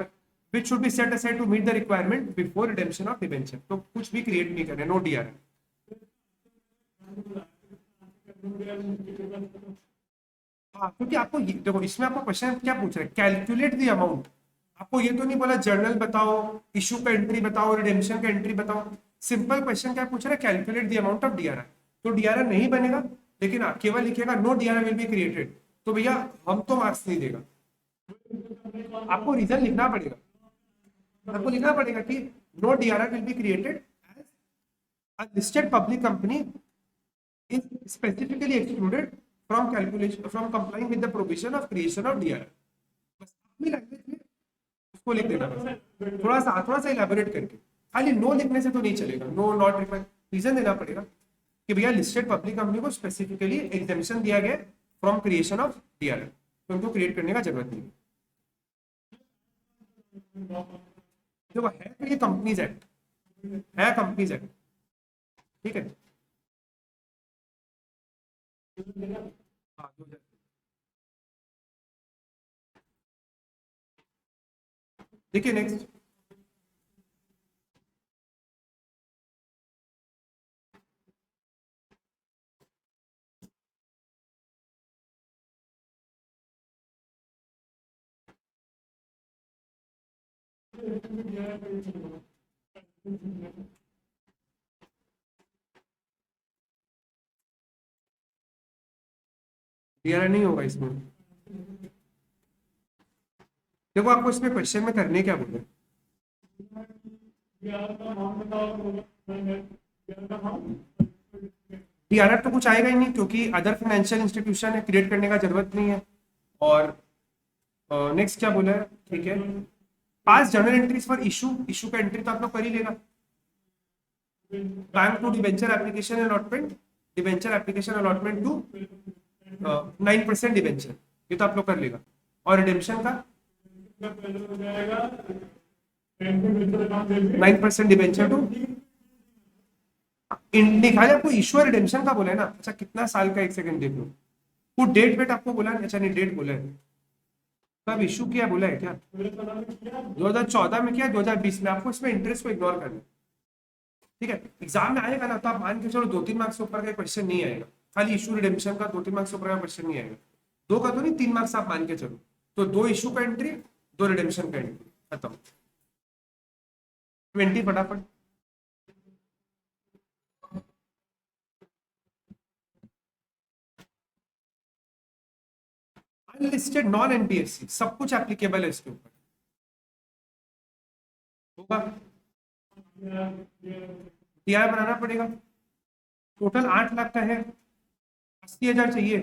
which should be set aside to meet the requirement before redemption of debenture, तो कुछ भी क्रिएट नहीं करना, नो डीआरआर। हाँ, क्योंकि आपको देखो इसमें आपको क्वेश्चन क्या पूछ रहा है, कैलकुलेट द अमाउंट। आपको ये तो नहीं बोला जर्नल बताओ, इशू का एंट्री बताओ, रिडेम्पशन का एंट्री बताओ। सिंपल क्वेश्चन क्या पूछ रहा है, calculate the amount of DRR. तो डीआरआर नहीं बनेगा, लेकिन केवल लिखेगा no DRR will be created, तो भैया हम तो मार्क्स नहीं देगा। आपको रीजन लिखना पड़ेगा, आपको लिखना पड़ेगा कि no DRR will be created as a listed public company is specifically excluded from calculation from complying with the provision of creation of DRR। बस अपनी लैंग्वेज में उसको लिख देना, बस थोड़ा सा इलेबोरेट करके। खाली नो लिखने से तो नहीं चलेगा, नो नॉट रिक्वायर्ड, रीजन देना पड़ेगा कि भैया लिस्टेड पब्लिक कंपनी को स्पेसिफिकली एग्जामिशन दिया गया फ्रॉम क्रिएशन ऑफ डीआरआर, तो उनको क्रिएट करने का जरूरत नहीं है। देखो है तो ये कंपनीज एक्ट है, कंपनीज एक्ट, ठीक है। हाँ, 2000। देखिए नेक्स्ट, डीआरआर नहीं होगा इसमें। देखो आपको इसमें क्वेश्चन में करने क्या बोले, डीआरआर तो कुछ आएगा ही नहीं, क्योंकि अदर फाइनेंशियल इंस्टीट्यूशन है, क्रिएट करने का जरूरत नहीं है। और नेक्स्ट क्या बोला है, ठीक है, pass journal entries for issue, issue का एंट्री तो आप लोग कर ही लेना। Bank to debenture application allotment, debenture application allotment to 9% debenture, ये तो आप लोग कर लेगा। और रिडेम्पशन का 9% डिबेंचर टू लिखा है आपको, इशू रिडेम्पशन का बोला है ना। अच्छा कितना साल का, एक सेकंड देख लो, वो डेट वेट आपको बोला है, अच्छा नहीं डेट बोला है, कब इशू किया बोला है क्या, 2014 में किया, 2020 में। आपको इसमें इंटरेस्ट को इग्नोर करना है, ठीक है। एग्जाम में आएगा ना तो आप मान के चलो 2-3 मार्क्स से ऊपर का क्वेश्चन नहीं आएगा, खाली इशू रिडेम्पशन का 2-3 मार्क्स से ऊपर का क्वेश्चन नहीं आएगा, 2 का तो नहीं 3 मार्क्स आप मान के चलो। तो 2 इशू का एंट्री, 2 रिडेम्पशन का एंट्री, खत्म। 20 फटाफट। अनलिस्टेड नॉन एनबीएफसी सब कुछ एप्लीकेबल है इसके ऊपर, होगा। टीआर बनाना पड़ेगा, टोटल 8 लाख का है, 80,000 चाहिए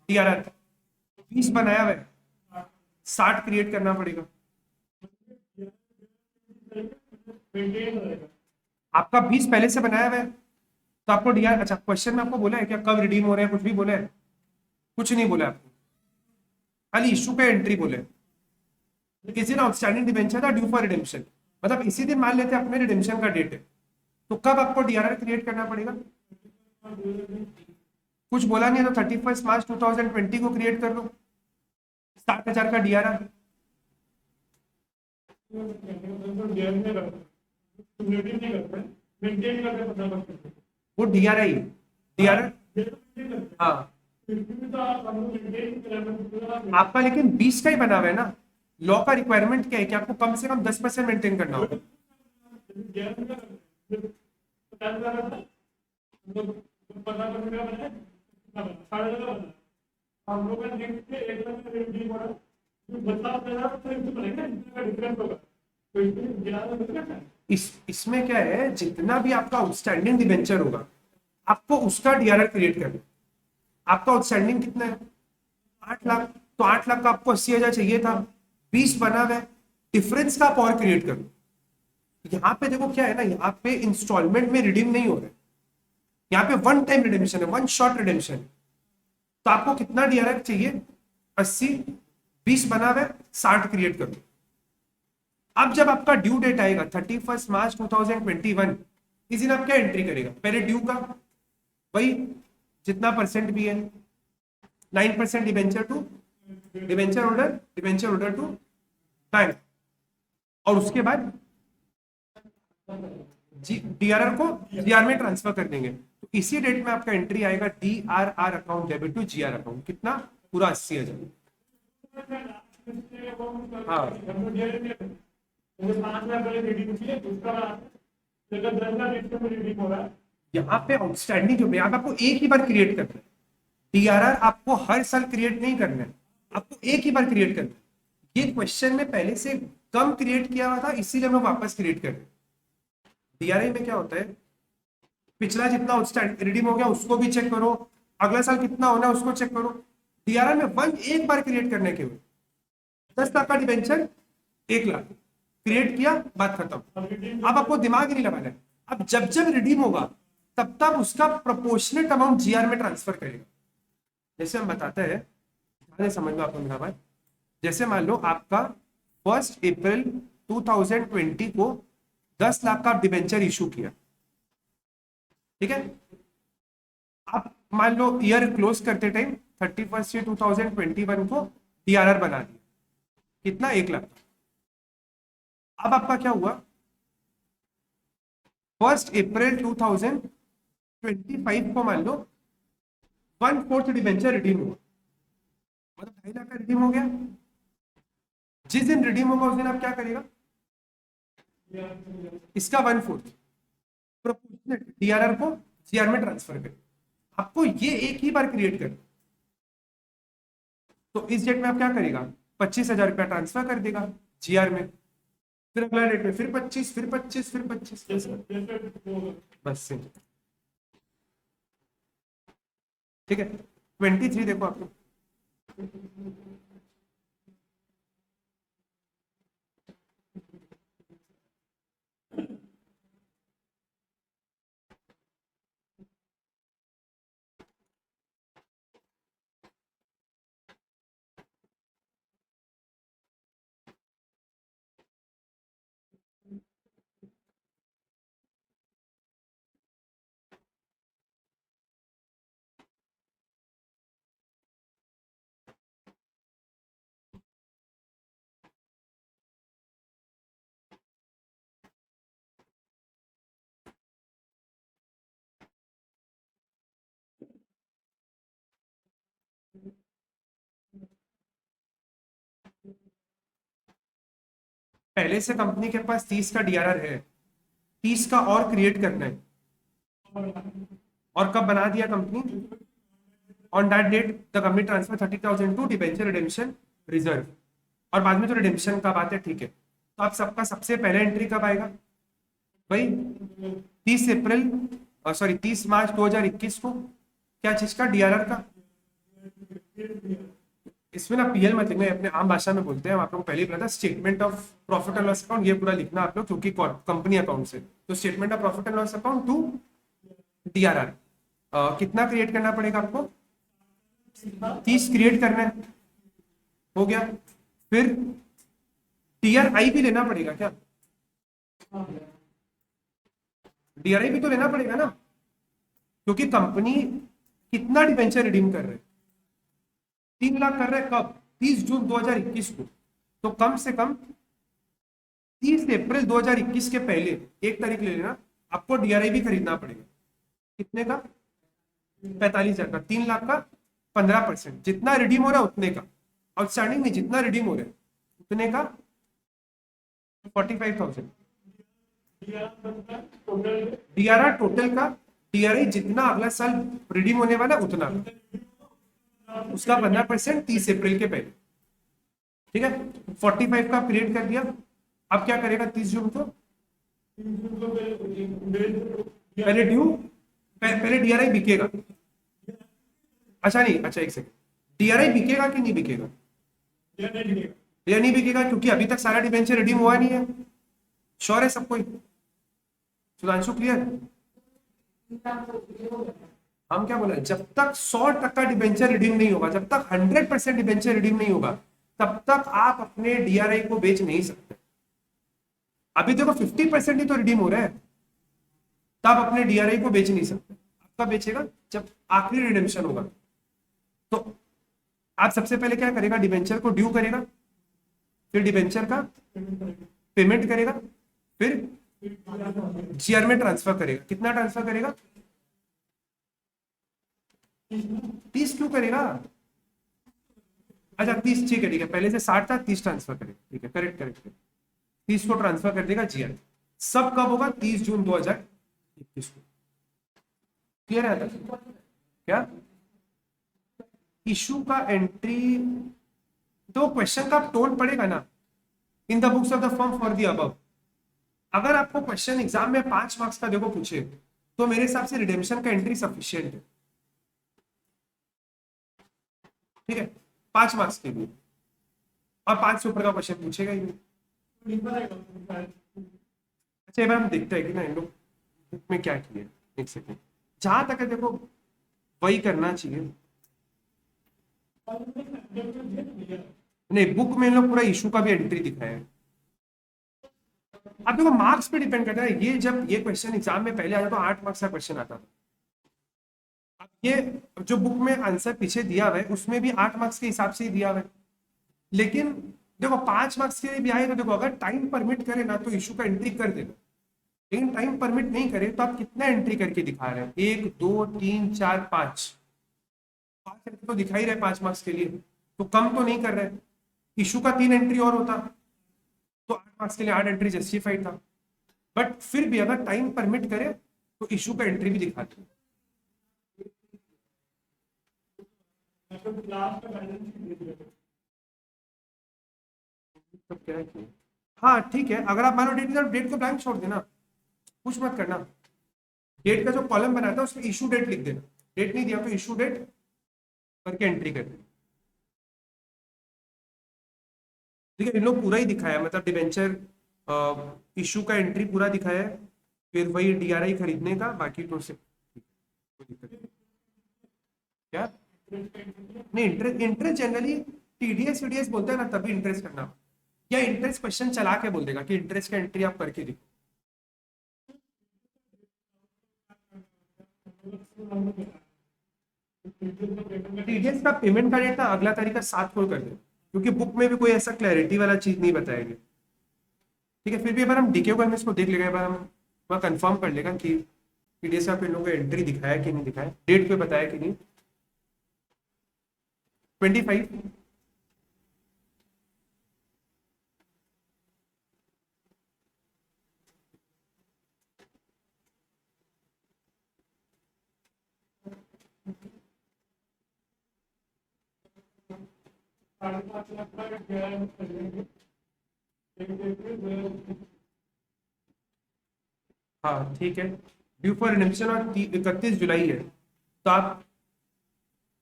टीआरआर, 20 बनाया हुआ है, 60 क्रिएट करना पड़ेगा। आपका 20 पहले से बनाया हुआ है, तो आपको डीआर, अच्छा क्वेश्चन में आपको बोला है क्या कब रिडीम हो रहे हैं, कुछ भी बोला है, कुछ नहीं बोला आपको, खाली इशू पे एंट्री बोले। किसी दिन आउटस्टैंडिंग डिबेंचर था ड्यू फॉर रिडेम्पशन, मतलब इसी दिन मान लेते हैं अपने रिडेम्पशन का डेट है, तो कब आपको डीआरआर क्रिएट करना पड़ेगा, कुछ बोला नहीं है तो 31 मार्च 2020 को क्रिएट कर लो, 60,000 का डीआरआर। वो डीआरआई, डीआरआर, हाँ आपका, लेकिन 20 का ही बना हुआ है ना। लॉ का रिक्वायरमेंट क्या है कि आपको कम से कम 10% मेंटेन करना होगा। इसमें क्या है, जितना भी आपका आउटस्टैंडिंग डिबेंचर होगा आपको उसका डीआरआर क्रिएट करना। आपका आउटस्टैंडिंग कितना है, 8 लाख, तो 8 लाख का आपको 80,000 चाहिए था, 20 बना हुआ है, डिफरेंस का आप और क्रिएट करो। यहाँ पे देखो क्या है ना, यहाँ पे इंस्टॉलमेंट में रिडीम नहीं हो रहा है, यहाँ पे वन टाइम रिडेम्पशन है, वन शॉट रिडेम्पशन। तो आपको कितना डीआरआर चाहिए, 80, 20 बना हुआ है, 60 क्रिएट करो। अब जब आपका ड्यू डेट आएगा 31 मार्च 2021, इस दिन आप क्या एंट्री करेगा, पहले ड्यू का वही जितना परसेंट भी है, 9% debenture to debenture holder to bank, और उसके बाद डीआरआर को जीआर में ट्रांसफर कर देंगे। तो इसी डेट में आपका एंट्री आएगा DRR account debit to GR account, कितना, पूरा 80,000। हाँ यहाँ पे आउटस्टैंडिंग जो यहाँ पे आपको एक ही बार क्रिएट करना है, डीआरआर आपको हर साल क्रिएट नहीं करना है, आपको एक ही बार क्रिएट करना है। ये क्वेश्चन में पहले से कम क्रिएट किया हुआ था, इसीलिए हम वापस क्रिएट कर रहे हैं। डीआरआई में क्या होता है, पिछला जितना आउटस्टैंडिंग रिडीम हो गया उसको भी चेक करो, अगला साल कितना होना है उसको चेक करो। डीआरआई में एक बार क्रिएट करने के बाद 10 लाख का डिबेंचर 1 लाख क्रिएट किया, बात खत्म। अब आपको दिमाग नहीं लगाना है, अब जब जब रिडीम होगा तब तक उसका प्रोपोर्शनेट अमाउंट जीआर में ट्रांसफर करेगा। जैसे हम बताते हैं, समझ लो आपको मेरा बात, जैसे मान लो आपका 1 अप्रैल 2020 को 10 लाख का डिबेंचर इशू किया, ठीक है। आप मान लो ईयर क्लोज करते टाइम 31 2021 को डीआरआर बना दिया, कितना, 1 लाख। अब आपका क्या हुआ, 1 अप्रैल 2025 को मान लो 1/4 डिबेंचर रिडीम हुआ, मतलब 2.5 लाख का रिडीम हो गया। जिस दिन रिडीम होगा उस दिन आप क्या करेगा, इसका 1/4 प्रोपोर्शनेट डीआरआर को जीआर में ट्रांसफर करें। आपको ये एक ही बार क्रिएट कर, तो इस डेट में आप क्या करेगा, 25,000 रुपया ट्रांसफर कर देगा जीआर में, फिर अगला डेट में फिर 25, फिर 25, फिर 25, बस ठीक है। 23 देखो आपको, पहले से कंपनी के पास 30 का डीआरआर है, 30 का और क्रिएट करना है, और कब बना दिया company, on that date the company transfer 30,000 to debenture redemption reserve, और बाद में तो रिडेम्पशन का बात है, ठीक है। तो आप सबका सबसे पहले एंट्री कब आएगा भाई, 30 मार्च 2021 को, क्या चीज का, डीआरआर का। इसमें ना पीएल मत लिखना, अपने आम भाषा में बोलते हैं, आप लोगों को पहले ही पता था, statement of profit and loss account, ये पूरा लिखना आप लोग, क्योंकि कंपनी अकाउंट से, तो statement of profit and loss account to DRR कितना क्रिएट करना पड़ेगा आपको, 30 क्रिएट करना है, हो गया। फिर डीआरआई भी लेना पड़ेगा क्या, डीआरआई भी तो लेना पड़ेगा ना, क्योंकि कंपनी कितना डिबेंचर रिडीम कर रहे हैं, 3 लाख कर रहे हैं, कब, 30 जून 2021 को। तो कम से कम 30 अप्रैल 2021 के पहले 1 तारीख ले लेना, आपको डीआरआई भी खरीदना पड़ेगा, कितने का, 45,000 का, 3 लाख का 15%, जितना रिडीम हो रहा है उतने का, आउटस्टैंडिंग नहीं, जितना रिडीम हो रहा है उतने का 45,000 डीआरआर टोटल का, डीआरआई जितना अगला साल रिडीम होने वाला उतना, उसका 15% 30 अप्रैल के पहले, ठीक है। 45 का क्रिएट कर दिया, अब क्या करेगा, 30 जून को पहले ड्यू, पहले डीआरआई बिकेगा, अच्छा नहीं, अच्छा एक सेकंड, डीआरआई बिकेगा कि नहीं बिकेगा, या नहीं बिकेगा, क्योंकि अभी तक सारा डिबेंचर रिडीम हुआ नहीं है, श्योर है सबको, सुधांशु क्लियर, हम क्या बोले, जब तक 100% डिबेंचर रिडीम नहीं होगा, जब तक 100% डिबेंचर रिडीम नहीं होगा, तब तक आप अपने डीआरआई को बेच नहीं सकते। अभी देखो 50% ही तो रिडीम हो रहा है, तब अपने डीआरआई को बेच नहीं सकते। आपका बेचेगा जब आखिरी रिडेम्पशन होगा। तो आप सबसे पहले क्या करेगा, डिबेंचर को ड्यू करेगा, फिर डिबेंचर का पेमेंट करेगा, फिर जीआर में ट्रांसफर करेगा। कितना ट्रांसफर करेगा? 30 क्यों करेगा? अच्छा 30, ठीक है ठीक है, पहले से 60 था, 30 ट्रांसफर करेगा, ठीक है, करेक्ट करेक्ट। 30 को ट्रांसफर कर देगा जीआर। सब कब होगा? 30 जून 2021 को। क्लियर है तक? क्या इशू का एंट्री, तो क्वेश्चन का टोन पड़ेगा ना, in the books of the firm for the above. अगर आपको क्वेश्चन एग्जाम में 5 मार्क्स का देखो पूछे, तो मेरे हिसाब से रिडेम्पशन का एंट्री सफिशियंट है, ठीक है, 5 मार्क्स के लिए। और 5 से ऊपर का क्वेश्चन पूछेगा ही नहीं। अच्छा एक बार हम देखते हैं कि ना इन लोग बुक में क्या किया। एक सेकेंड, जहां तक है देखो वही करना चाहिए। नहीं, बुक में इन लोग पूरा इशू का भी एंट्री दिखाया है। अब देखो मार्क्स पे डिपेंड करता है, ये जब ये क्वेश्चन एग्जाम में पहले आया तो 8 मार्क्स का क्वेश्चन आता था। अब ये जो बुक में आंसर पीछे दिया हुआ है उसमें भी 8 मार्क्स के हिसाब से ही दिया हुआ है, लेकिन देखो 5 मार्क्स के लिए भी आए तो देखो अगर टाइम परमिट करे ना तो इशू का एंट्री कर देगा, लेकिन टाइम परमिट नहीं करे तो आप कितना एंट्री करके दिखा रहे हैं? 1 2 3 4 5, 5 एंट्री तो दिखा ही रहे 5 मार्क्स के लिए, तो कम तो नहीं कर रहे। इशू का 3 एंट्री और होता तो 8 मार्क्स के लिए 8 एंट्री जस्टिफाइड था, बट फिर भी अगर टाइम परमिट करे तो इशू का एंट्री भी दिखाते हैं। तो क्या है? हाँ ठीक है, अगर आप मानो डेट को ब्लैंक छोड़ देना, कुछ मत करना, डेट का जो कॉलम बनाता है उसमें इशू डेट लिख देना, डेट नहीं दिया तो इशू डेट करके एंट्री कर देना। ठीक है, इन लोग पूरा ही दिखाया, मतलब डिबेंचर इशू का एंट्री पूरा दिखाया है, फिर वही डीआरआई खरीदने का, बाकी तो से कोई दिक्कत नहीं। क्या नहीं, interest interest generally TDS VDS बोलते हैं ना तभी इंटरेस्ट करना, या इंटरेस्ट क्वेश्चन चला के बोल देगा कि इंटरेस्ट का एंट्री आप करके देखो। टीडीएस का पेमेंट का डेट ना अगला तारीख का 7 को कर दे, क्योंकि बुक में भी कोई ऐसा क्लैरिटी वाला चीज नहीं बताएगी। ठीक है, फिर भी एक बार हम डीके को इसको देख लेगा, एक बार हम वह कंफर्म कर लेगा कि टीडीएस का इन लोगों को एंट्री दिखाया कि नहीं दिखाया, डेट पे बताया कि नहीं। 25। हाँ ठीक है, ड्यू फॉर रिडेम्पशन और 31 जुलाई है, तो आप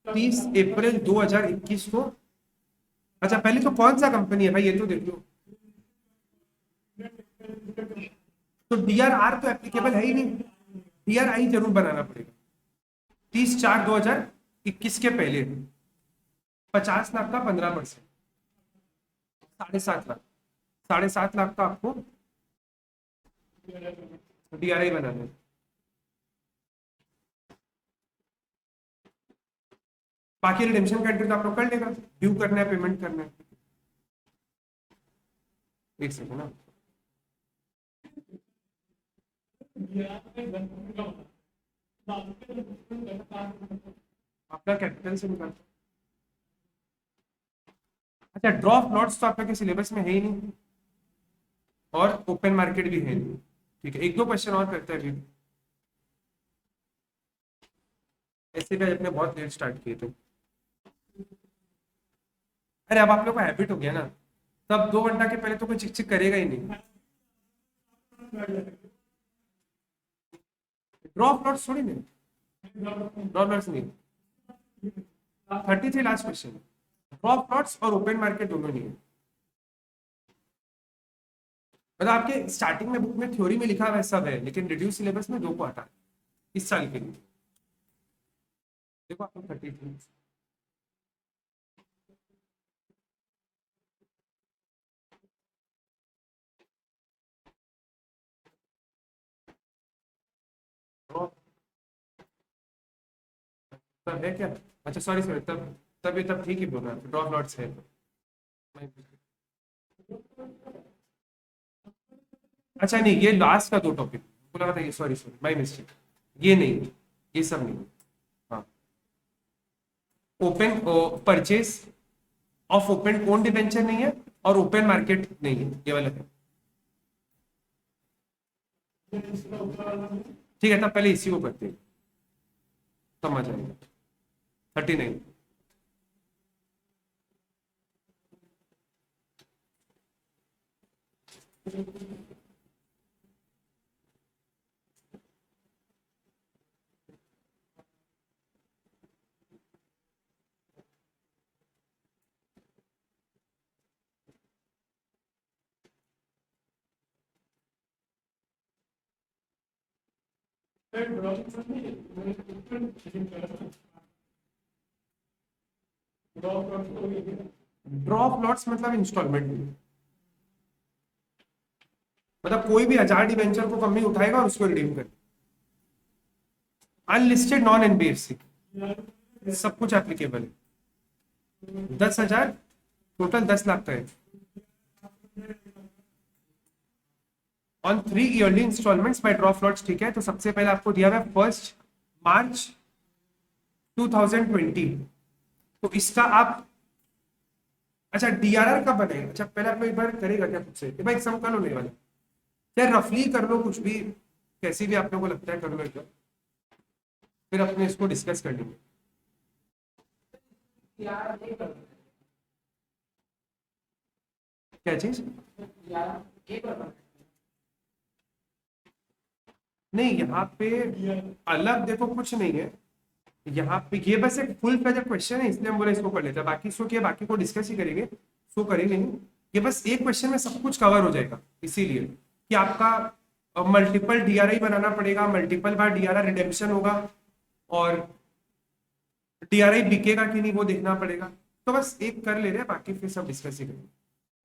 30 अप्रैल 2021 को। अच्छा पहले तो कौन सा कंपनी है भाई ये तो देख लो, तो डीआरआर तो एप्लीकेबल है ही नहीं, डीआरआई जरूर बनाना पड़ेगा। 30/4/2021 के पहले 50 लाख का 15%, 7.5 लाख, 7.5 लाख का आपको डीआरआई बनाना है। बाकी रिडेम्पशन का एंट्री तो आप लोग कर लेगा, ड्यू करना है, पेमेंट करना है। एक सेकंड ना, आपका कैपिटल से निकाल। अच्छा ड्रॉप नोट्स तो आपके सिलेबस में है ही नहीं, और ओपन मार्केट भी है नहीं। ठीक है, एक दो क्वेश्चन और करते हैं अभी, ऐसे भी अपने बहुत लेट स्टार्ट किए थे। अरे अब आप लोग को हैबिट हो गया ना, तब 2 घंटा के पहले तो कोई चिक चिक करेगा ही नहीं। ड्रॉप नोट्स थोड़ी नहीं, ड्रॉप नोट्स नहीं, 33 लास्ट क्वेश्चन, ड्रॉप नोट्स और ओपन मार्केट दोनों नहीं है। मतलब आपके स्टार्टिंग में बुक में थ्योरी में लिखा हुआ है सब है, लेकिन रिड्यूस सिलेबस में 2 को आता है इस साल के लिए। देखो आपको 33, तब है क्या? अच्छा सॉरी सॉरी, तब तभी तब ठीक ही बोल रहा है, ड्रॉप लॉट्स है। अच्छा नहीं, ये लास्ट का दो टॉपिक बोला था, ये सॉरी सॉरी माय मिस्टेक, ये नहीं, ये सब नहीं। हाँ, open purchase of open own debenture नहीं है, और ओपन मार्केट नहीं है, ये वाला है। ठीक है, तब पहले इसी को करते हैं, समझ आएगा। 39। ड्रॉप लॉट्स मतलब इंस्टॉलमेंट, मतलब कोई भी 1000 डिवेंचर को कंपनी उठाएगा और उसको रिडीम कर, अनलिस्टेड नॉन एनबीएफसी सब कुछ एप्लीकेबल है। 10,000 टोटल 10 लाख का है on 3 yearly instalments by drop lots. ठीक है, तो सबसे पहले आपको दिया हुआ है 1 मार्च 2020। तो इसका आप, अच्छा डीआरआर कब बनेगा? अच्छा पहले आपको एक बार करेगा क्या खुद से, भाई सम कर लो नहीं वाला, चाहे रफली कर लो, कुछ भी कैसी भी आप लोगों को लगता है कर लो एकदम, फिर अपने इसको डिस्कस कर लेंगे। क्या चीज? नहीं यहाँ पे अलग देखो कुछ नहीं है, यहाँ पे ये बस एक फुल फ्लेजर क्वेश्चन है, इसलिए हम बोले इसको कर लेते हैं, बाकी इसको क्या, बाकी को डिस्कस ही करेंगे, इसको करेंगे नहीं। ये बस एक क्वेश्चन में सब कुछ कवर हो जाएगा, इसीलिए कि आपका मल्टीपल डीआरआई बनाना पड़ेगा, मल्टीपल बार डीआरआई रिडेम्पशन होगा, और डीआरआई बिकेगा कि नहीं वो देखना पड़ेगा। तो बस एक कर ले रहे हैं, बाकी फिर सब डिस्कस ही करेंगे।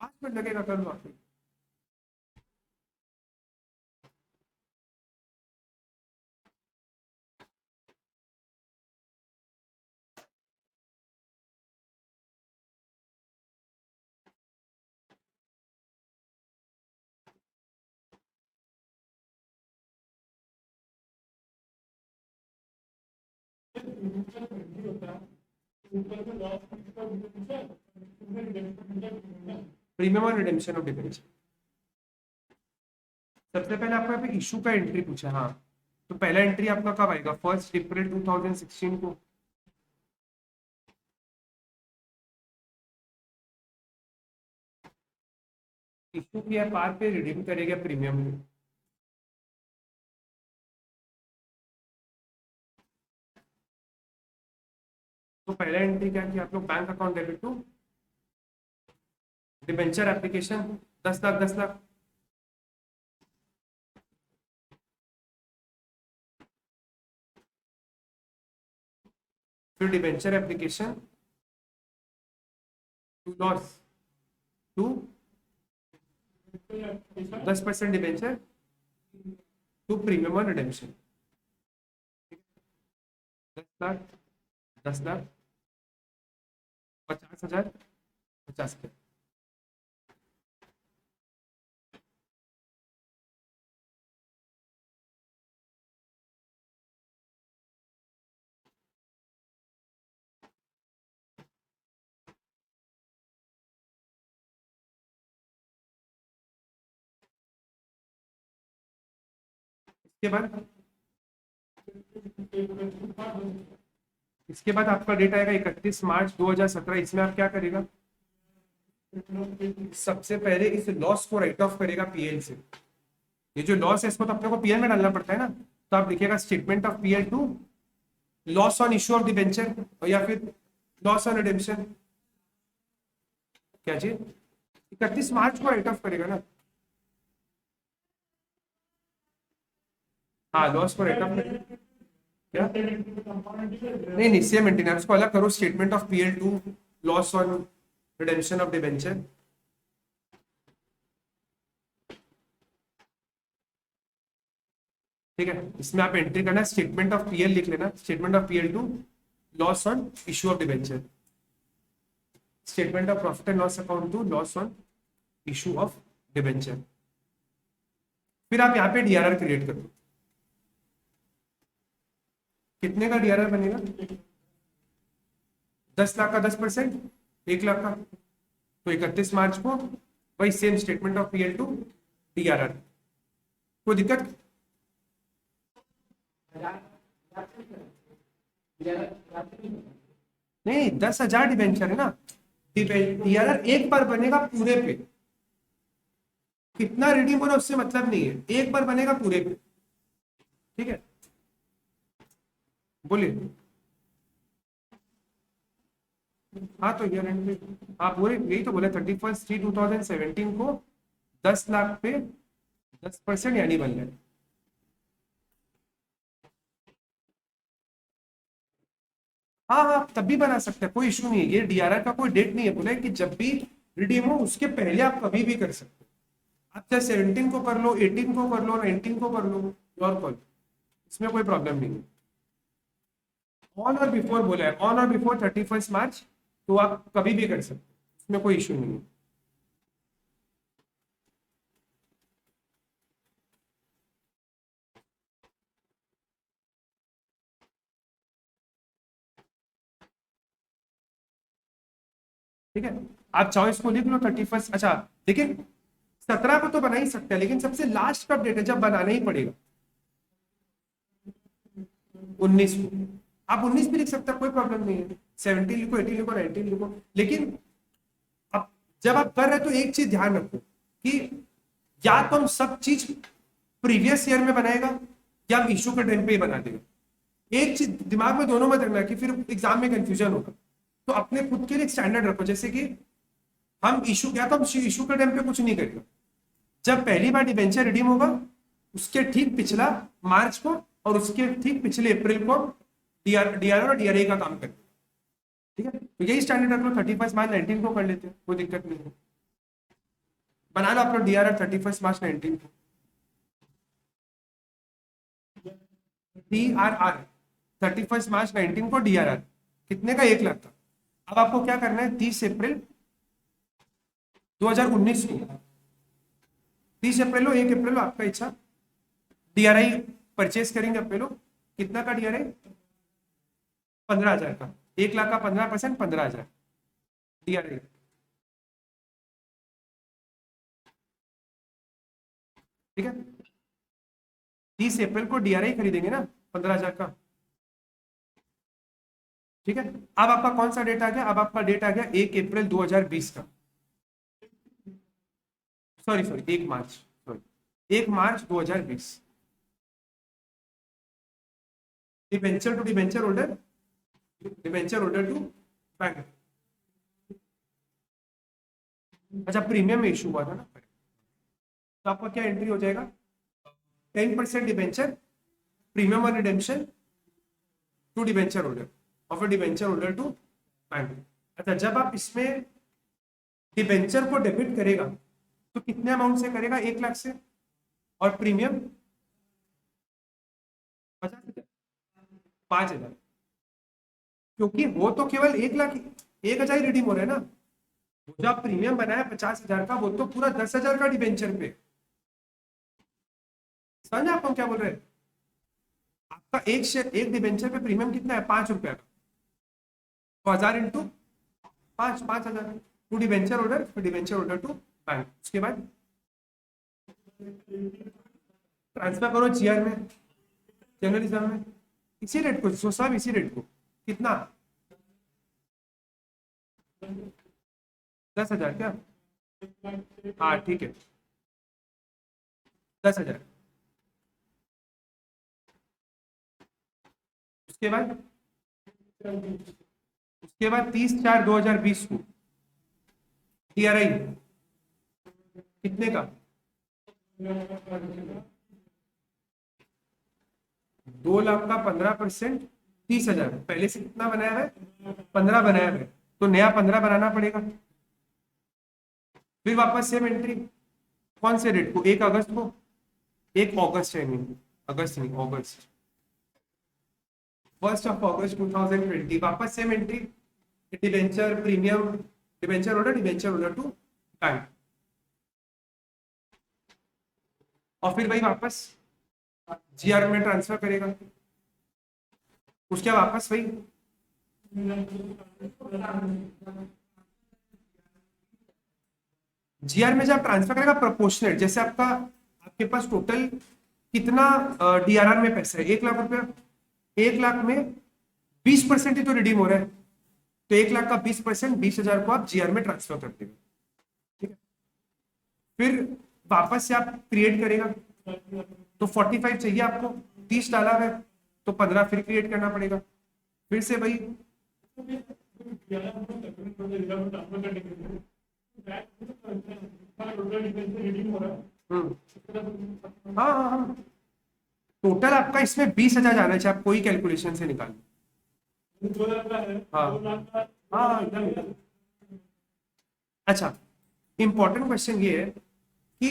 5 मिनट लगेगा, कर लो आप। प्रीमियम और रिडेम्पशन ऑफ डिबेंचर, सबसे पहले आपको यहाँ पे इशू का एंट्री पूछा। हाँ, तो पहला एंट्री आपका कब आएगा? 1 अप्रैल 2016 को। इशू किया पार पे, रिडीम करेगा प्रीमियम में। तो पहला एंट्री क्या किया आप लोग? Bank account debit to debenture application 10 lakh 10 lakh, फिर debenture application to loss to 10% debenture to premium और रिडेम्पशन। 10 लाख 10 लाख 50,000 50,000। इसके बाद आपका डेट आएगा 31 मार्च 2017। इसमें आप क्या करेगा? सबसे पहले इस लॉस को राइट ऑफ करेगा पीएल से। ये जो लॉस है इसको तो अपने को पीएल में डालना पड़ता है ना, तो आप लिखिएगा statement of PL to loss on issue of debenture, या फिर लॉस ऑन रिडेम्पशन। क्या जी? 31 मार्च को राइट ऑफ करेगा ना। हाँ, लॉस को राइट ऑफ करेगा। क्या? नहीं नहीं, सेम मेंटेन, उसको अलग करो, statement of PL to loss on redemption of debenture. ठीक है, इसमें आप एंट्री करना, स्टेटमेंट ऑफ पीएल लिख लेना, statement of PL to loss on issue of debenture. Statement of profit and loss account to loss on issue of debenture. फिर आप यहाँ पे डीआरआर क्रिएट कर दो। कितने का डीआरआर बनेगा? 10 लाख का 10%, 1 लाख का। तो 31 मार्च को वही same statement of PL to DRR. कोई दिक्कत? नहीं, 10,000 डिबेंचर है ना। डीआरआर एक बार बनेगा पूरे पे, कितना रिडीम हो रहा है उससे मतलब नहीं है, एक बार बनेगा पूरे पे। ठीक है, बोलिए। हाँ तो ईयर एंड पे आप पूरे यही तो बोले 31/3/2017 को 10 लाख पे 10% यानी बन गए। हाँ हाँ, तब भी बना सकते हैं, कोई इशू नहीं है। ये डीआरआर का कोई डेट नहीं है, बोले कि जब भी रिडीम हो उसके पहले आप कभी भी कर सकते हो। आप चाहे 17 को कर लो, 18 को कर लो, 19 को कर लो, योर कॉल, इसमें कोई प्रॉब्लम नहीं है। ऑन और बिफोर बोला है, ऑन और बिफोर 31 मार्च, तो आप कभी भी कर सकते हो, इसमें कोई इशू नहीं है। ठीक है, आप चाहो इसको लिख लो 31। अच्छा, लेकिन 17 को तो बना ही सकते हैं, लेकिन सबसे लास्ट कब डेट है जब बनाना ही पड़ेगा? 19 को। आप 19 भी लिख सकते हैं, कोई प्रॉब्लम नहीं है। 17 लिखो, 18 लिखो, 19 लिखो। लेकिन अब जब आप कर रहे हो तो एक चीज ध्यान रखो कि या तो हम सब चीज प्रीवियस ईयर में बनाएगा या हम इशू के टाइम पे ही बना देगा। एक चीज दिमाग में दोनों मत रखना कि फिर एग्जाम में कंफ्यूजन होगा। तो अपने खुद के लिए स्टैंडर्ड रखो, जैसे कि हम इशू क्या, तो हम इशू के टाइम पे कुछ नहीं करेगा। जब पहली बार डिबेंचर रिडीम होगा उसके ठीक पिछला मार्च को और उसके ठीक पिछले अप्रैल को डीआर और डीआरए का काम करते हैं। ठीक है, तो यही स्टैंडर्ड रख लो। 31 मार्च 19 को कर लेते हैं, कोई दिक्कत नहीं है। बना लो अपना डीआरआर 31 मार्च 19 को। डीआरआर 31 मार्च 19 को डीआरआर कितने का? 1 लाख का। अब आपको क्या करना है, 30 अप्रैल 2019 को, 30 अप्रैल हो 1 अप्रैल हो, आपका इच्छा, डीआरआई परचेज करेंगे अपने लोग। कितना का डीआरआई? 15,000 का। 1 लाख का 15%, 15,000 डीआरआई। ठीक है, 30 अप्रैल को डीआरआई खरीदेंगे ना 15,000 का। ठीक है, अब आपका कौन सा डेट आ गया? अब आपका डेट आ गया 1 अप्रैल 2020 का। Sorry sorry, 1 March, sorry 1 March 2020। Debenture to debenture holder, debenture holder to bank. अच्छा, प्रीमियम में इशू हुआ था ना, तो आपका क्या एंट्री हो जाएगा? 10% डिबेंचर प्रीमियम और redemption to debenture holder of debenture holder to bank. अच्छा, जब आप इसमें डिबेंचर को डेबिट करेगा तो कितने अमाउंट से करेगा? 1 लाख से। और प्रीमियम 50,000, 5,000, क्योंकि वो तो केवल 1 लाख 1,000 ही रिडीम हो रहा है ना। वो जो आप प्रीमियम बनाया 50,000 का, वो तो पूरा 10,000 का डिबेंचर पे। समझ आप हम क्या बोल रहे हैं? आपका एक शेयर, एक डिबेंचर पे प्रीमियम कितना है? 5 रुपया का। तो 1000 इंटू 5, 5,000 टू डिबेंचर होल्डर, फिर डिबेंचर होल्डर टू बैंक। उसके बाद ट्रांसफर करो जीआर में, जनरल रिजर्व में, इसी रेट को, सो सब इसी रेट को। कितना? 10,000 क्या? हाँ ठीक है, 10,000। उसके बाद 30/4/2020 को टीआरआई कितने का? 2 लाख का 15%, 30,000। पहले से कितना बनाया है? 15 बनाया है, तो नया 15 बनाना पड़ेगा। फिर वापस सेम एंट्री, कौन से डेट को? 1 अगस्त को, 1 अगस्त है, नहीं अगस्त नहीं, अगस्त, 1 अगस्त 2020। वापस same entry, debenture premium debenture holder to bank, और फिर वही वापस जीआर में ट्रांसफर करेगा, उसके वापस वही जीआर में जब ट्रांसफर करेगा प्रोपोर्शनेट, जैसे आपका आपके पास टोटल कितना डीआरआर में पैसा है, 1 लाख रुपया, 1 लाख में 20% ही तो रिडीम हो रहा है, तो 1 लाख का 20%, 20,000 को आप जीआर में ट्रांसफर कर देंगे, ठीक है। फिर वापस से आप क्रिएट करेगा, तो 45 चाहिए आपको, 30 डाला है तो 15 फिर क्रिएट करना पड़ेगा, फिर से वही हाँ हाँ हाँ, टोटल आपका इसमें 20,000 जाना चाहिए, आप कोई कैलकुलेशन से निकाल हाँ हाँ एकदम। अच्छा, इंपॉर्टेंट क्वेश्चन ये है कि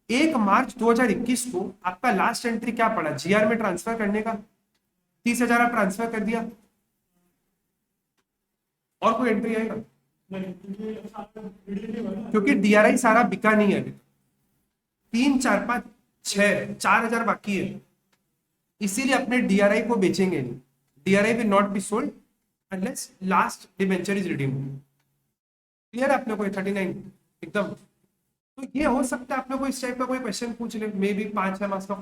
1 मार्च 2021 को आपका लास्ट एंट्री क्या पड़ा जीआर में ट्रांसफर करने का, 30,000 आप ट्रांसफर कर दिया, और कोई एंट्री आएगा क्योंकि डीआरआई सारा बिका नहीं है अभी, 3 4 5 6 4,000 बाकी है, इसीलिए अपने डीआरआई को बेचेंगे नहीं, DRI will not be sold unless last debenture is redeemed. Clear है आपने कोई 39 एकदम। तो ये हो सकता है आप लोग को इस टाइप का कोई क्वेश्चन पूछ ले, मे बी 5-6 मार्क्स का,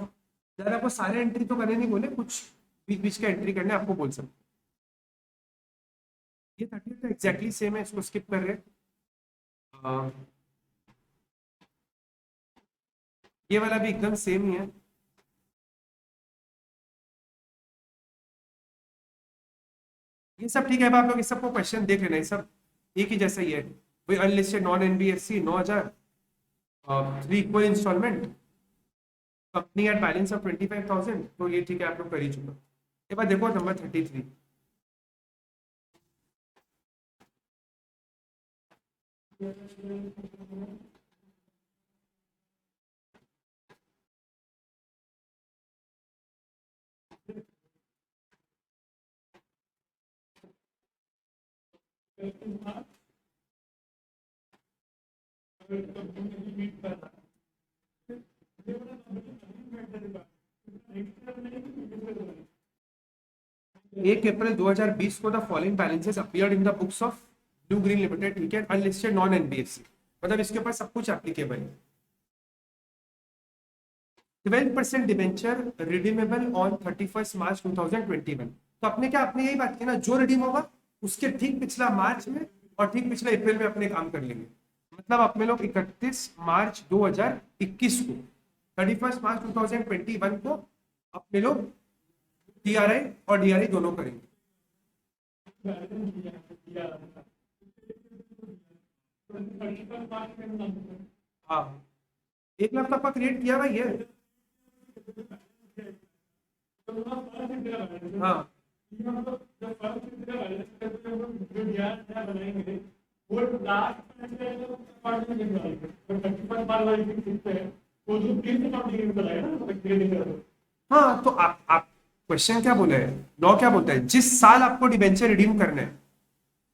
ज्यादा आपको सारे एंट्री तो करने नहीं बोले, कुछ बीच बीच का एंट्री करने आपको बोल सकते। ये 30 तो एग्जैक्टली सेम है, इसको स्किप कर रहे हैं। ये वाला भी एकदम सेम ही है, ये सब ठीक है। अब आप लोग इस सबको क्वेश्चन देख लेना, ये सब एक ही जैसा ही है, वही unlisted non NBFC 9,000, 3 equal instalment, company at balance of 25,000, तो ये ठीक है, आप लोग कर ही चुका। एक बार देखो नंबर 33, एक अप्रैल 2020 को the following balances appeared in the books of blue green limited, ठीक है, अनलिस्टेड नॉन एनबीएफसी, मतलब इसके ऊपर सब कुछ एप्लीकेबल है। 12% डिबेंचर रिडीमेबल ऑन 31 मार्च 2021, तो अपने क्या, आपने यही बात की ना, जो रिडीम होगा उसके ठीक पिछला मार्च में और ठीक पिछला अप्रैल में अपने काम कर लेंगे, मतलब अपने लोग 31 मार्च 2021 को, 31 मार्च 2021 को अपने लोग डीआरआई और डीआरआई दोनों करेंगे। हाँ, 1 लाख तो आपका क्रिएट किया भाई है, हाँ हाँ, तो आप क्वेश्चन क्या बोले हैं, लॉ क्या बोलता है, जिस साल आपको डिबेंचर रिडीम करना है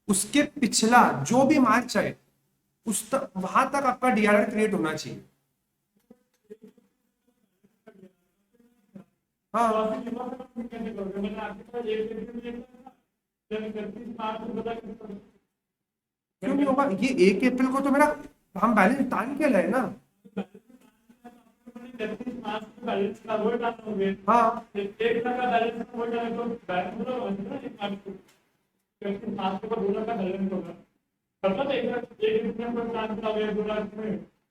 उसके पिछला जो भी मार्च आए उस तक, वहां तक आपका डीआरआर क्रिएट होना चाहिए। हाँ क्यों नहीं होगा, ये 1 अप्रैल को तो मेरा हम बैलेंस तान के लाए ना, हाँ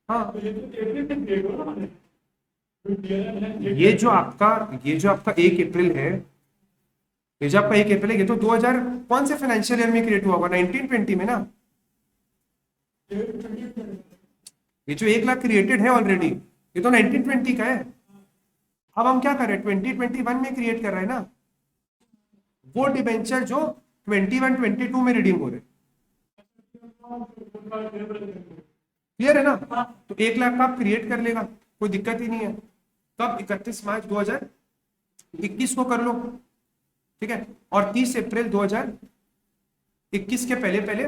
हाँ, ये जो आपका 1 अप्रैल है, ये जो आपका 1 अप्रैल है, ये तो 2000 कौन से फाइनेंशियल ईयर में क्रिएट हुआ होगा, 1920 में ना, ये जो 1 लाख क्रिएटेड है ऑलरेडी, ये तो 1920 का है। अब हम क्या कर रहे हैं, 2021 में क्रिएट कर रहे हैं ना, वो डिबेंचर जो 21-22 में रिडीम हो रहे, क्लियर है ना, तो 1 लाख का आप क्रिएट कर लेगा, कोई दिक्कत ही नहीं है। कब, 31 मार्च 2021 को कर लो, ठीक है, और 30 अप्रैल 2021 के पहले पहले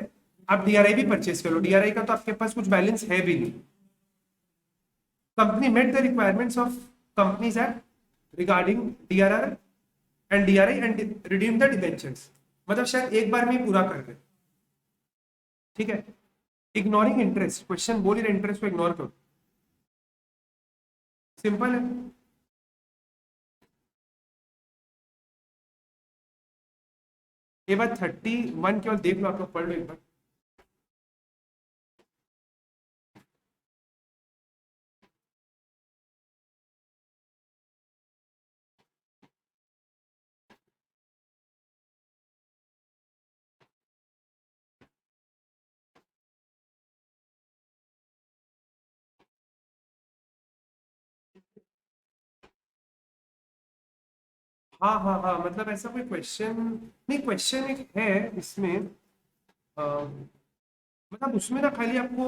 आप डीआरआई भी परचेज करो, डीआरआई का तो आपके पास कुछ बैलेंस है भी नहीं। Company met the requirements of companies act regarding DRR and DRI and redeem the debentures, मतलब शायद एक बार में ही पूरा कर रहे, ठीक है। इग्नोरिंग इंटरेस्ट, क्वेश्चन बोल रहे इंटरेस्ट को इग्नोर करो, सिंपल है। ये बात 31 केवल देख लो, आप लोग पढ़ लो एक बार। हाँ हाँ हाँ, मतलब ऐसा कोई क्वेश्चन नहीं, क्वेश्चन एक है इसमें, मतलब उसमें ना खाली आपको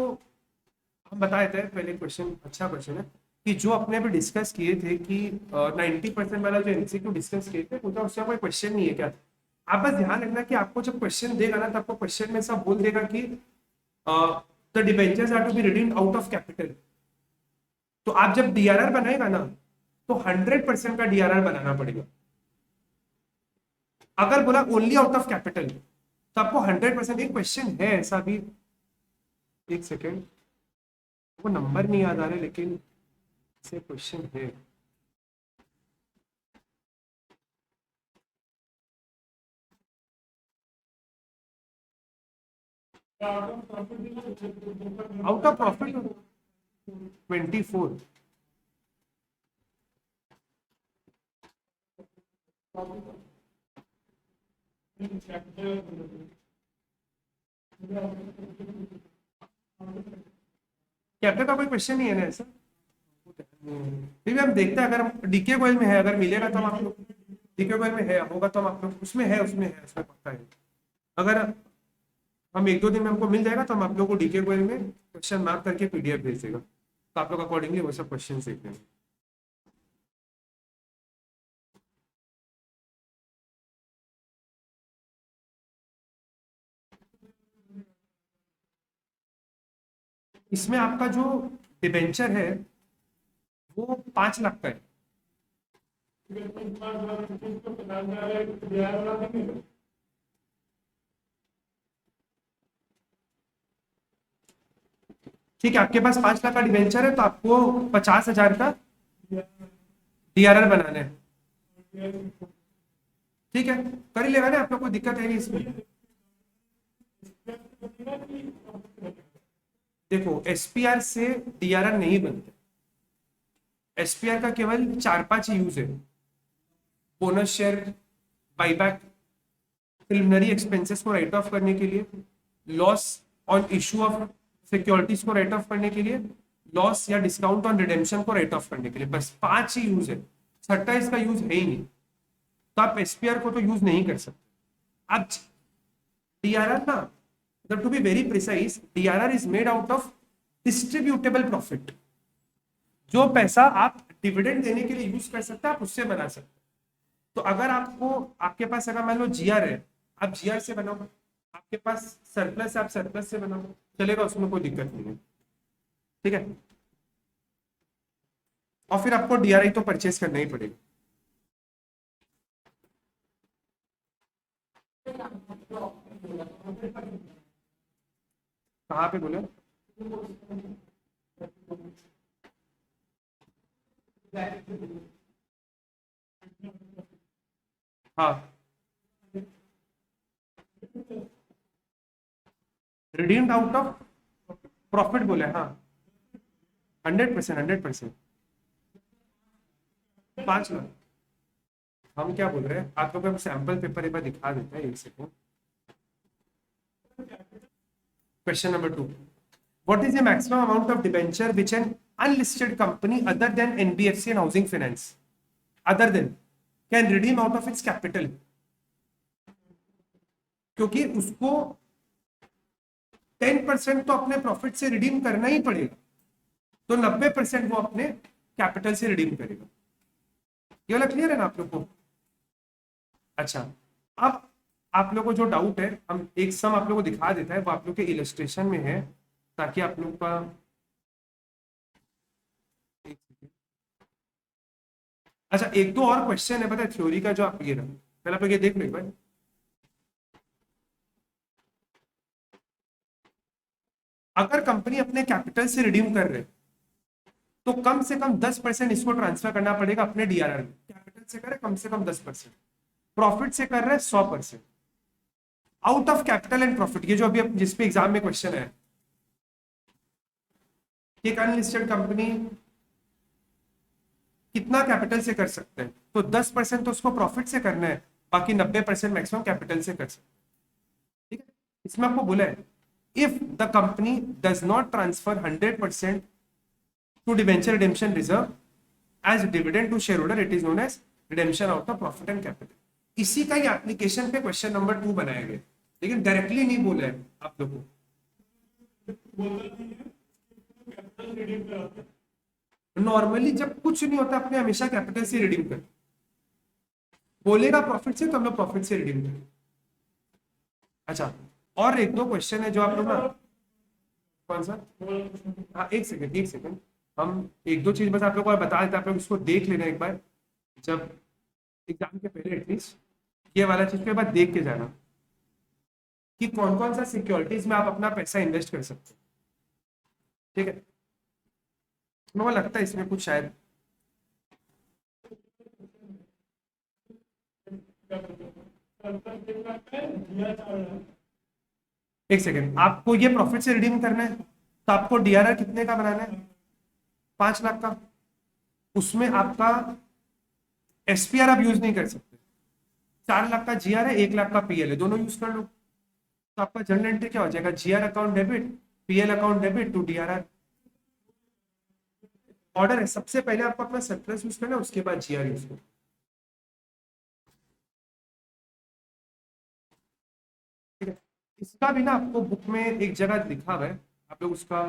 हम बता देते हैं पहले, क्वेश्चन अच्छा क्वेश्चन है कि जो अपने अभी डिस्कस किए थे कि 90% वाला जो एमसीक्यू डिस्कस किए थे, उनका उसका कोई क्वेश्चन नहीं है क्या। आप बस ध्यान रखना कि आपको जब क्वेश्चन देगा ना, तो आपको क्वेश्चन में सब बोल देगा कि the debentures are to be redeemed out of capital. तो आप जब डीआरआर बनाएगा ना, तो 100% का डीआरआर बनाना पड़ेगा। अगर बोला ओनली आउट ऑफ कैपिटल, तो आपको 100%, एक क्वेश्चन है ऐसा भी, एक सेकेंड, वो नंबर नहीं याद आ रहे, लेकिन से क्वेश्चन है। Out of profit 24। कैपिटल का कोई क्वेश्चन नहीं है ना ऐसा, फिर भी हम देखते हैं, अगर हम डीके गोयल में है, अगर मिलेगा तो हम आप लोग, डीके गोयल में है होगा तो हम आप लोग, उसमें है, उसमें है, उसमें पक्का है। अगर हम एक दो दिन में हमको मिल जाएगा, तो हम आप लोग को डीके गोयल में क्वेश्चन मार्क करके पीडीएफ भेज देगा, तो आप लोग अकॉर्डिंगली वो सब क्वेश्चन देख लेंगे। इसमें आपका जो डिबेंचर है वो 5 लाख का है। ठीक है, आपके पास 5 लाख का डिबेंचर है, तो आपको 50,000 का डीआरआर बनाना है। ठीक है, कर ही लेगा ना, आप लोग को दिक्कत है नहीं इसमें। देखो, एसपीआर से डीआरआर नहीं बनते, एसपीआर का केवल 4-5 यूज है। Bonus share, buyback, preliminary expenses को राइट ऑफ करने के लिए, loss on issue of securities को राइट ऑफ करने के लिए, लॉस या डिस्काउंट ऑन रिडेम्पशन को राइट ऑफ करने के लिए, बस 5 ही यूज है, छठा इसका यूज है ही नहीं। तो आप एसपीआर को तो यूज नहीं कर सकते। अब डीआरआर ना, to be very precise, DRR is made out of distributable profit. जो पैसा आप डिविडेंड देने के लिए यूज कर सकते हैं, आप उससे बना सकते हैं। तो अगर आपको, आपके पास अगर मान लो जीआर है, आप जीआर से बनाओ, आपके पास सरप्लस है, आप सरप्लस से बनाओ, चलेगा, उसमें कोई दिक्कत नहीं है। ठीक है, और फिर आपको डीआरआई तो परचेज करना ही पड़ेगा। कहाँ पे बोले? हाँ, रिडीम्ड आउट ऑफ प्रॉफिट बोले, हाँ, 100%, 100%। 5 लाख। हम क्या बोल रहे हैं, आप लोग को सैंपल पेपर एक बार दिखा देते हैं, एक second. Question number 2, what is the maximum amount of debenture which an unlisted company other than NBFC and housing finance other than can redeem out of its capital? क्योंकि उसको 10% तो अपने प्रॉफिट से रिडीम करना ही पड़ेगा, तो 90% वो अपने कैपिटल से रिडीम करेगा। ये वाला क्लियर है ना आप लोग को? अच्छा, अब आप लोगों को जो डाउट है, हम एक सम आप लोगों को दिखा देता है, वो आप लोग के इलस्ट्रेशन में है, ताकि आप लोग का अच्छा एक दो और क्वेश्चन है पता है थ्योरी का, जो आप ये रहा पहले आप लोग ये देख लो एक बार। अगर कंपनी अपने कैपिटल से रिडीम कर रहे तो कम से कम 10% इसको ट्रांसफर करना पड़ेगा अपने डीआरआर में। कैपिटल से करे कम से कम 10%, प्रॉफिट से कर रहे 100%। Out of capital and profit, ये जो अभी जिस पे एग्जाम में क्वेश्चन है, एक अनलिस्टेड कंपनी कितना कैपिटल से कर सकते हैं, तो 10% तो उसको प्रॉफिट से करना है, बाकी 90% मैक्सिमम कैपिटल से कर सकते हैं। ठीक है, इसमें आपको बोला है if the company does not transfer 100% to debenture redemption reserve as dividend to share holder, it is known as redemption out of profit and capital. इसी का ही एप्लीकेशन पे क्वेश्चन नंबर 2 बनाया गया, लेकिन डायरेक्टली नहीं बोला है आप लोगों को। नॉर्मली जब कुछ नहीं होता अपने हमेशा कैपिटल से रिडीम कर, बोलेगा प्रॉफिट से तो हम लोग प्रॉफिट से रिडीम करें। अच्छा, और एक दो क्वेश्चन है जो आप लोग ना, कौन सा, हाँ एक सेकंड एक सेकंड, हम एक दो चीज बस आप लोग को बता देते हैं, आप लोग इसको देख लेना एक बार, जब एग्जाम के पहले एटलीस्ट ये वाला चीज के बाद देख के जाना कि कौन कौन सा सिक्योरिटीज में आप अपना पैसा इन्वेस्ट कर सकते हैं। ठीक है, मेरे को लगता है इसमें कुछ शायद एक सेकेंड, आपको ये प्रॉफिट से रिडीम करना है तो आपको डीआरआर कितने का बनाना है, 5 लाख का। उसमें आपका एसपीआर आप यूज नहीं कर सकते, 4 लाख का जीआर है, 1 लाख का पीएल है, दोनों यूज कर लो। तो आपका जनरल एंट्री क्या हो जाएगा, GR account debit, PL account debit to DRR. Order है, सबसे पहले आपको अपना सरप्लस यूज करना है, उसके बाद जीआर यूज करना। ठीक है, इसका भी ना आपको बुक में एक जगह लिखा हुआ है, आप लोग उसका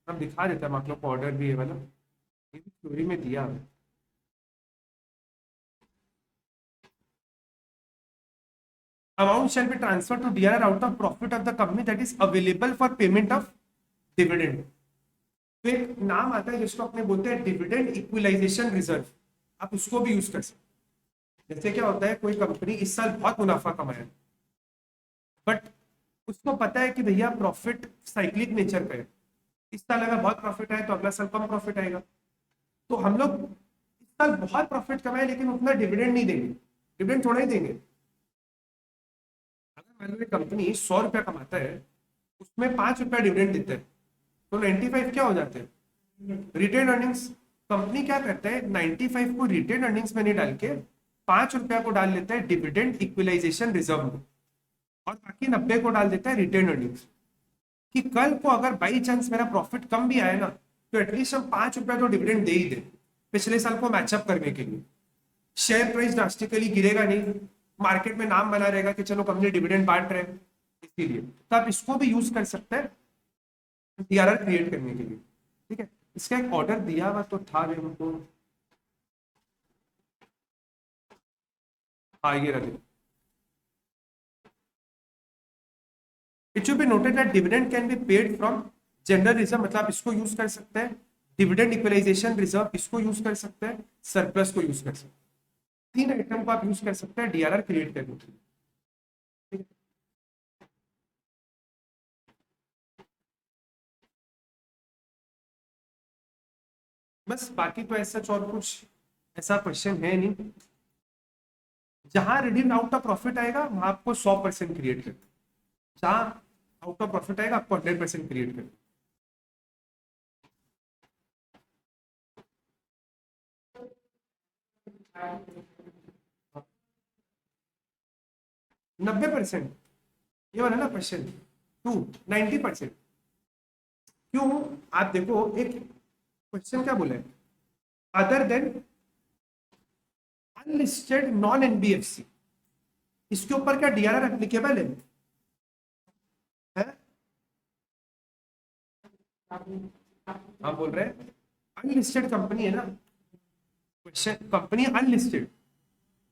हम दिखा देते हैं, हम आप लोग को ऑर्डर भी है वाला, ये भी थ्योरी में दिया हुआ है। Amount shall be transferred to DRR out of profit of the company that is available for payment of dividend। तो एक नाम आता है जिसको अपने बोलते हैं डिविडेंड इक्विलाइजेशन रिजर्व, आप उसको भी यूज कर सकते हैं। जैसे क्या होता है, कोई कंपनी इस साल बहुत मुनाफा कमाया, बट उसको पता है कि भैया प्रॉफिट साइक्लिक नेचर का है, इस साल अगर बहुत प्रॉफिट आए तो अगला साल कम प्रॉफिट आएगा। तो हम लोग इस साल बहुत प्रॉफिट कमाए लेकिन उतना डिविडेंड नहीं देंगे, डिविडेंड थोड़ा ही देंगे। अगर मान लो कंपनी 100 रुपया कमाता है, उसमें 5 रुपया डिविडेंड देता है, तो 95 क्या हो जाते हैं, रिटेन अर्निंग्स। कंपनी क्या करता है, 95 को रिटेन अर्निंग्स में नहीं डाल के 5 रुपया को डाल लेता है डिविडेंड इक्विलाइजेशन रिजर्व में, और बाकी 90 को डाल देता है रिटेन अर्निंग्स। कि कल को अगर बाई चांस मेरा प्रॉफिट कम भी आए ना, तो एटलीस्ट हम 5 रुपया तो डिविडेंड दे ही दे, पिछले साल को मैचअप करने के लिए। शेयर प्राइस ड्रास्टिकली गिरेगा नहीं, मार्केट में नाम बना रहेगा कि चलो कंपनी डिविडेंड बांट रहे हैं, इसीलिए तो आप इसको भी यूज कर सकते हैं डीआरआर क्रिएट करने के लिए। ठीक है, इसका एक ऑर्डर दिया हुआ तो था हमको, हाँ ये रहा। It should be noted that dividend can be paid from general reserve, मतलब आप इसको यूज कर सकते हैं, डिविडेंड इक्वलाइजेशन रिजर्व इसको यूज कर सकते हैं, सरप्लस को यूज कर सकते हैं। 3 आइटम को आप यूज कर सकते हैं डीआरआर क्रिएट करने के लिए। ठीक है, बस बाकी तो ऐसा और कुछ ऐसा क्वेश्चन है नहीं। जहां रिडीम आउट ऑफ प्रॉफिट आएगा वहां आपको 100% क्रिएट करना, जहां आउट ऑफ प्रॉफिट आएगा आपको 100% क्रिएट करना। 90%, ये वाला ना क्वेश्चन 2, 90%। क्यों, आप देखो एक क्वेश्चन क्या बोला है, other than unlisted non NBFC, इसके ऊपर क्या डीआरआर एप्लीकेबल है? हम बोल रहे हैं अनलिस्टेड कंपनी है ना, question company unlisted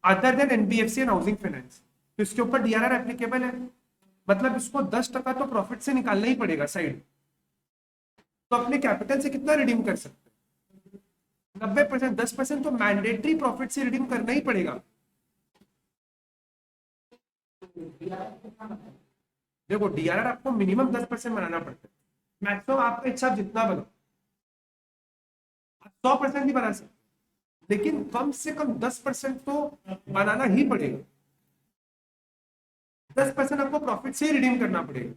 other than NBFC and housing finance, तो इसके ऊपर डीआरआर एप्लीकेबल है, मतलब इसको 10% तो प्रॉफिट से निकालना ही पड़ेगा साइड। तो अपने कैपिटल से कितना रिडीम कर सकते हैं? 90%। 10% तो मैंडेटरी प्रॉफिट से रिडीम करना ही पड़ेगा। देखो डीआरआर आपको मिनिमम 10% बनाना पड़ता है, मैक्सिमम आपका इच्छा जितना बनो, आप 100% भी बना सकते, लेकिन कम से कम 10% तो बनाना ही पड़ेगा। 10% आपको प्रॉफिट से ही रिडीम करना पड़ेगा।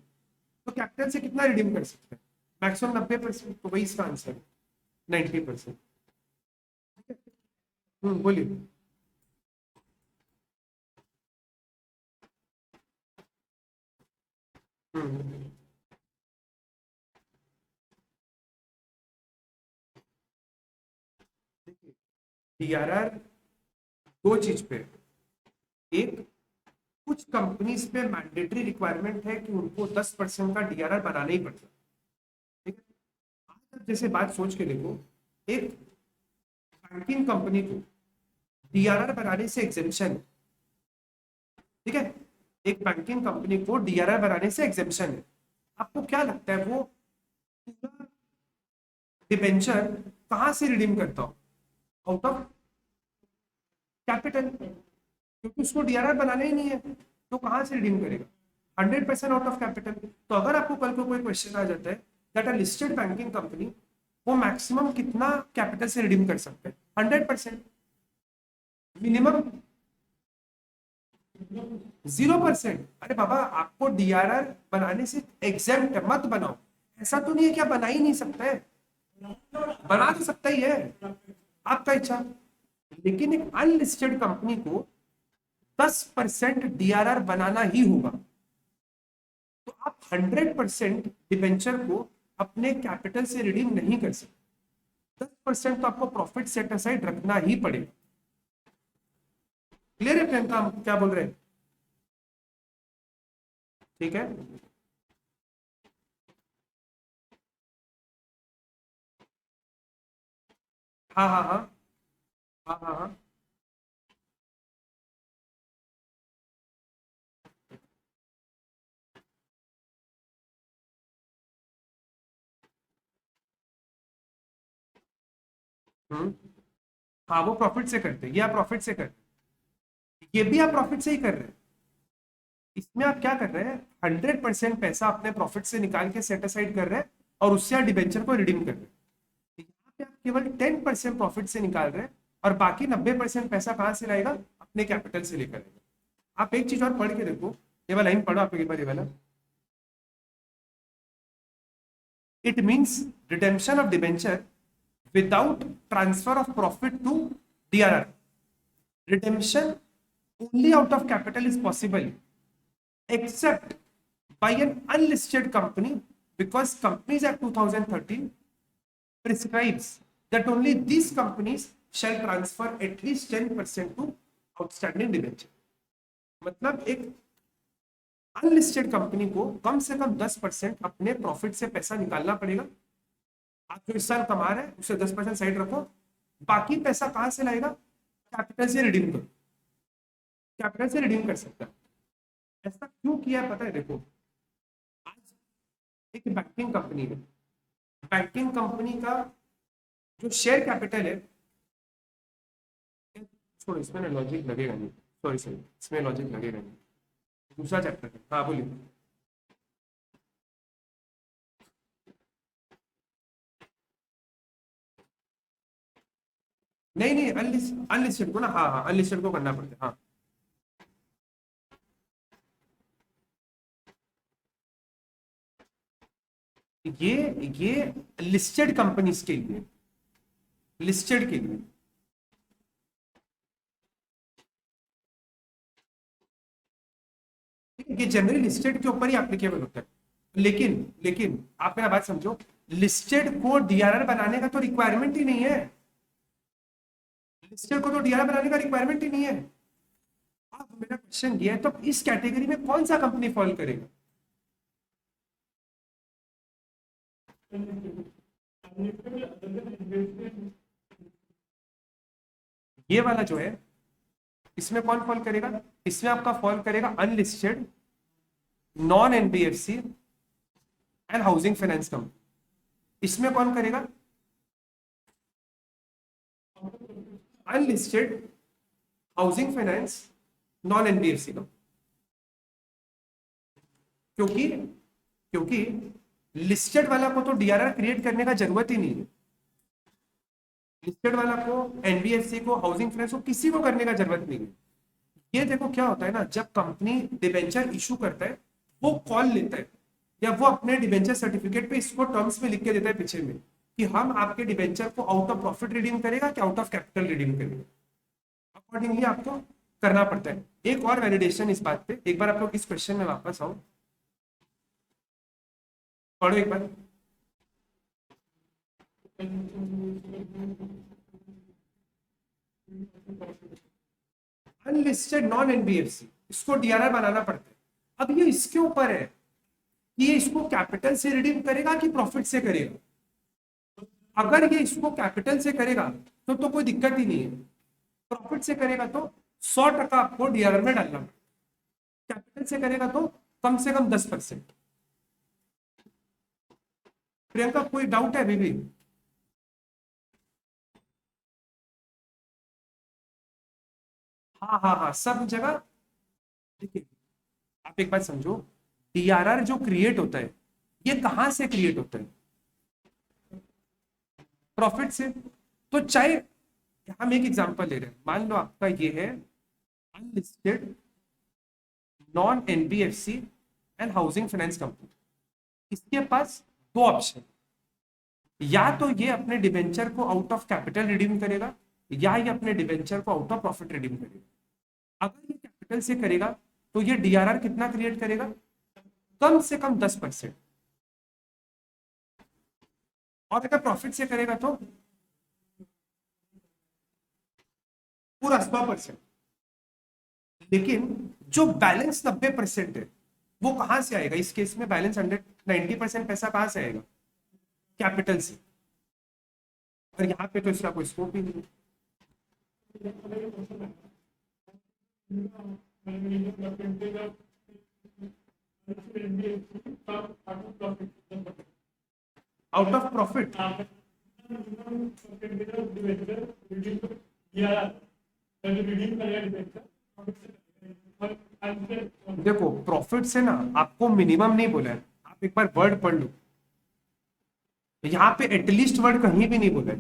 तो कैपिटल से कितना रिडीम कर सकते हैं? मैक्सिमम 90%। तो वही इसका आंसर है, 90%। बोलिए। डीआरआर दो चीज पे, एक कुछ कंपनीज पे मैंडेटरी रिक्वायरमेंट है कि उनको 10% का डीआरआर बनाना ही पड़ता है, ठीक है। आज आप जैसे बात सोच के देखो, एक बैंकिंग कंपनी को डीआरआर बनाने से एग्जेम्पशन है, ठीक है। एक बैंकिंग कंपनी को डीआरआर बनाने से एग्जेम्पशन है। आपको क्या लगता है वो पूरा डिबेंचर कहां से रिडीम करता हो? आउट ऑफ कैपिटल, क्योंकि उसको डीआरआर बनाना ही नहीं है, तो कहां से रिडीम करेगा? 100% आउट ऑफ कैपिटल। तो अगर आपको कल को कोई क्वेश्चन आ जाता है that a listed banking company वो मैक्सिमम कितना कैपिटल से रिडीम कर सकते हैं? 100%। मिनिमम 0%। अरे बाबा आपको डीआरआर बनाने से एग्जाम मत बनाओ, ऐसा तो नहीं है क्या बना ही नहीं सकता है, बना तो सकता ही है, आपका इच्छा। लेकिन एक अनलिस्टेड कंपनी को 10% डीआरआर बनाना ही होगा। तो आप 100% डिबेंचर को अपने कैपिटल से रिडीम नहीं कर सकते, 10% तो आपको प्रॉफिट सेट असाइड रखना ही पड़ेगा। क्लियर है प्रियंका हम क्या बोल रहे हैं? ठीक है। हाँ हाँ हाँ हाँ हाँ हाँ। हम्म। हाँ वो प्रॉफिट से करते हैं, ये आप प्रॉफिट से करते हैं, ये भी आप प्रॉफिट से ही कर रहे हैं। इसमें आप क्या कर रहे हैं? 100% पैसा अपने प्रॉफिट से निकाल के सेट असाइड कर रहे हैं और उससे आप डिबेंचर को रिडीम कर रहे हैं। यहाँ पे आप केवल 10% प्रॉफिट से निकाल रहे हैं और बाकी 90% पैसा कहाँ से लाएगा? अपने कैपिटल से लेकर आएगा। आप एक चीज और पढ़ के देखो, ये वाला लाइन पढ़ो आप एक बार, ये वाला। It means redemption of debenture without transfer of profit to DRR. Redemption only out of capital is possible except by an unlisted company, because Companies Act 2013 prescribes that only these companies shall transfer at least 10% to outstanding debenture. मतलब एक unlisted company को कम से कम 10% अपने profit से पैसा निकालना पड़ेगा। आप जो इस साल कमा रहे हैं उसे 10% साइड रखो, बाकी पैसा कहां से लाएगा? कैपिटल से रिडीम करो, कैपिटल से रिडीम कर सकता है। ऐसा क्यों किया है पता है? देखो आज एक बैंकिंग कंपनी है, बैंकिंग कंपनी का जो शेयर कैपिटल है, छोड़ो इसमें ना लॉजिक लगेगा नहीं, सॉरी सॉरी, इसमें लॉजिक लगेगा नहीं, दूसरा चैप्टर है। हाँ बोलिए। नहीं नहीं, अनलिस्टेड को ना, हाँ हाँ अनलिस्टेड को करना पड़ता है, हाँ। ये लिस्टेड कंपनीज के लिए, लिस्टेड के लिए। ये जनरली लिस्टेड के ऊपर ही एप्लीकेबल होता है, लेकिन लेकिन आप मेरा बात समझो, लिस्टेड को डीआरआर बनाने का तो रिक्वायरमेंट ही नहीं है, लिस्टेड को तो डीआरआर बनाने का रिक्वायरमेंट ही नहीं है। अब मेरा क्वेश्चन ये है, तो इस कैटेगरी में कौन सा कंपनी फॉल करेगा? ये वाला जो है इसमें कौन फॉल करेगा? इसमें आपका फॉल करेगा unlisted, non NBFC and housing finance company. इसमें कौन करेगा? Unlisted, housing finance, non NBFC company. क्योंकि क्योंकि लिस्टेड वाला को तो डीआरआर क्रिएट करने का जरूरत ही नहीं है। लिस्टेड वाला को, एनबीएफसी को, हाउसिंग फाइनेंस को, किसी को करने का जरूरत नहीं है। ये देखो क्या होता है ना, जब कंपनी डिबेंचर इशू करता है, वो कॉल लेता है या वो अपने डिबेंचर सर्टिफिकेट पे इसको टर्म्स में लिख के देता है पीछे में कि हम आपके डिबेंचर को आउट ऑफ प्रॉफिट रिडीम करेगा कि आउट ऑफ कैपिटल रिडीम करेगा। अकॉर्डिंगली आपको करना पड़ता है। एक और वैलिडेशन इस बात पे, एक बार आप लोग इस क्वेश्चन में वापस आओ, पढ़ो एक बार। अनलिस्टेड नॉन एनबीएफसी, इसको डीआरआर बनाना पड़ता है। अब ये इसके ऊपर है कि ये इसको कैपिटल से रिडीम करेगा कि प्रॉफिट से करेगा। अगर ये इसको कैपिटल से करेगा तो कोई दिक्कत ही नहीं है। प्रॉफिट से करेगा तो 100% आपको डीआरआर में डालना पड़ेगा। कैपिटल से करेगा तो कम से कम 10%। प्रियंका कोई डाउट है अभी भी? हाँ हाँ हाँ, सब जगह। देखिए, आप एक बात समझो, डीआरआर जो क्रिएट होता है, ये कहां से क्रिएट होता है? प्रॉफिट से। तो चाहे हम एक एग्जांपल ले रहे हैं, मान लो आपका ये है unlisted, non NBFC and housing finance company. इसके पास दो ऑप्शन, या तो ये अपने डिबेंचर को आउट ऑफ कैपिटल रिडीम करेगा या ये अपने डिबेंचर को आउट ऑफ प्रॉफिट रिडीम करेगा। अगर ये कैपिटल से करेगा तो ये डीआरआर कितना क्रिएट करेगा? कम से कम 10%। और अगर प्रॉफिट से करेगा तो पूरा 100%। लेकिन जो बैलेंस 90% है, वो कहां से आएगा? इस केस में बैलेंस 90% पैसा कहां से आएगा? कैपिटल से। और यहाँ पे तो इसका कोई स्कोप ही नहीं। Out of profit. देखो, प्रॉफिट से ना आपको मिनिमम नहीं बोला है, आप एक बार वर्ड पढ़ लो। यहाँ पे एटलीस्ट वर्ड कहीं भी नहीं बोला है।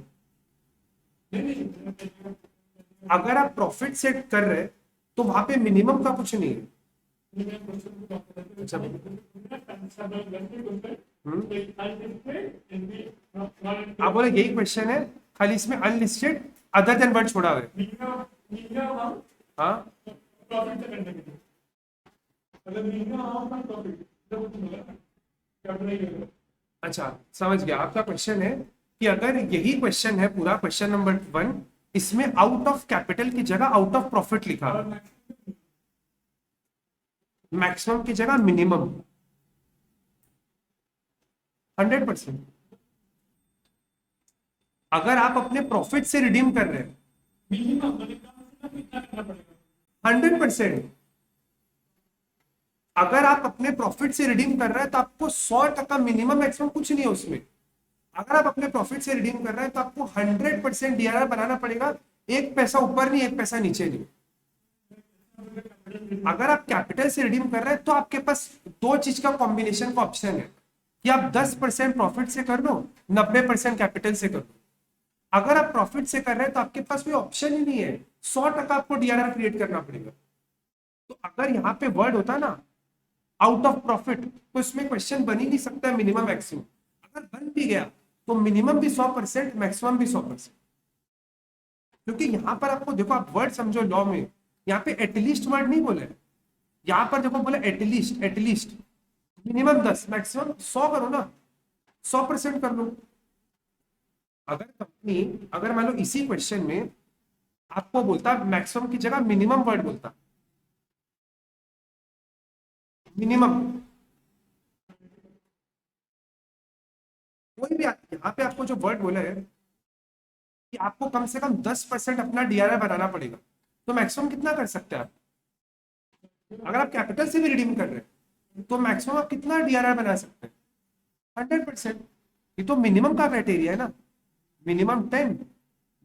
अगर आप प्रॉफिट सेट कर रहे हैं तो वहां पे मिनिमम का कुछ नहीं है। अच्छा, आप बोले यही क्वेश्चन है, खाली इसमें अनलिस्टेड अदर देन वर्ड छोड़ा हुआ है। हाँ, अच्छा समझ गया। आपका क्वेश्चन है कि अगर यही क्वेश्चन है पूरा क्वेश्चन नंबर 1, इसमें आउट ऑफ कैपिटल की जगह आउट ऑफ प्रॉफिट लिखा, मैक्सिमम की जगह मिनिमम 100%। अगर आप अपने प्रॉफिट से रिडीम कर रहे हैं 100%। अगर आप अपने प्रॉफिट से रिडीम कर रहे हैं तो आपको 100% मिनिमम मैक्सिमम कुछ नहीं है उसमें। अगर आप अपने प्रॉफिट से रिडीम कर रहे हैं तो आपको 100% डीआरआर बनाना पड़ेगा, एक पैसा ऊपर नहीं, एक पैसा नीचे नहीं। अगर आप कैपिटल से रिडीम कर रहे हैं तो आपके पास दो चीज का कॉम्बिनेशन का ऑप्शन है कि आप 10% प्रॉफिट से कर लो, 90% कैपिटल से कर लो। अगर आप प्रॉफिट से कर रहे हैं तो आपके पास कोई ऑप्शन ही नहीं है, 100% आपको डीआरआर क्रिएट करना पड़ेगा। तो अगर यहाँ पे वर्ड होता ना आउट ऑफ प्रॉफिट तो इसमें क्वेश्चन बन ही नहीं सकता मिनिमम मैक्सिमम। अगर बन भी गया तो मिनिमम भी 100%, मैक्सिमम भी 100%। क्योंकि यहाँ पर आपको देखो, आप वर्ड समझो लॉ में, यहाँ पे एटलीस्ट वर्ड नहीं बोले, यहाँ पर देखो बोले एटलीस्ट, एटलीस्ट मिनिमम 10, मैक्सिमम 100 करो ना, 100% कर लो। अगर कंपनी, अगर मान लो इसी क्वेश्चन में आपको बोलता मैक्सिमम की जगह मिनिमम वर्ड बोलता, मिनिमम, कोई भी यहाँ पे आपको जो वर्ड बोला है कि आपको कम से कम 10% अपना डीआरआर बनाना पड़ेगा, तो मैक्सिमम कितना कर सकते हैं आप? अगर आप कैपिटल से भी रिडीम कर रहे हैं तो मैक्सिमम आप कितना डीआरआर बना सकते हैं? 100%। ये तो मिनिमम का क्राइटेरिया है ना, मिनिमम 10,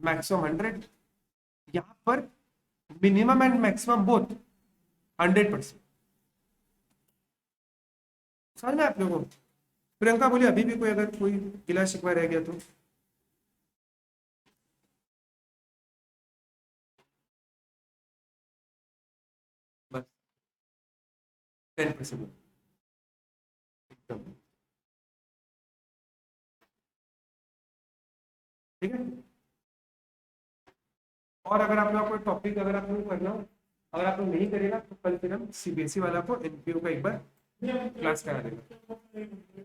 मैक्सिमम 100। यहाँ पर मिनिमम एंड मैक्सिमम बोथ 100%। समझ में आप लोगों को? प्रियंका बोली अभी भी कोई अगर कोई गिला शिकवा रह गया तो? बस 10%। ठीक है। और अगर आप लोग कोई टॉपिक अगर आप लोग करना हो, अगर आप लोग नहीं करेगा तो कल फिर हम सीबीएसई वाला को एनपीओ का एक बार क्लास करा देगा।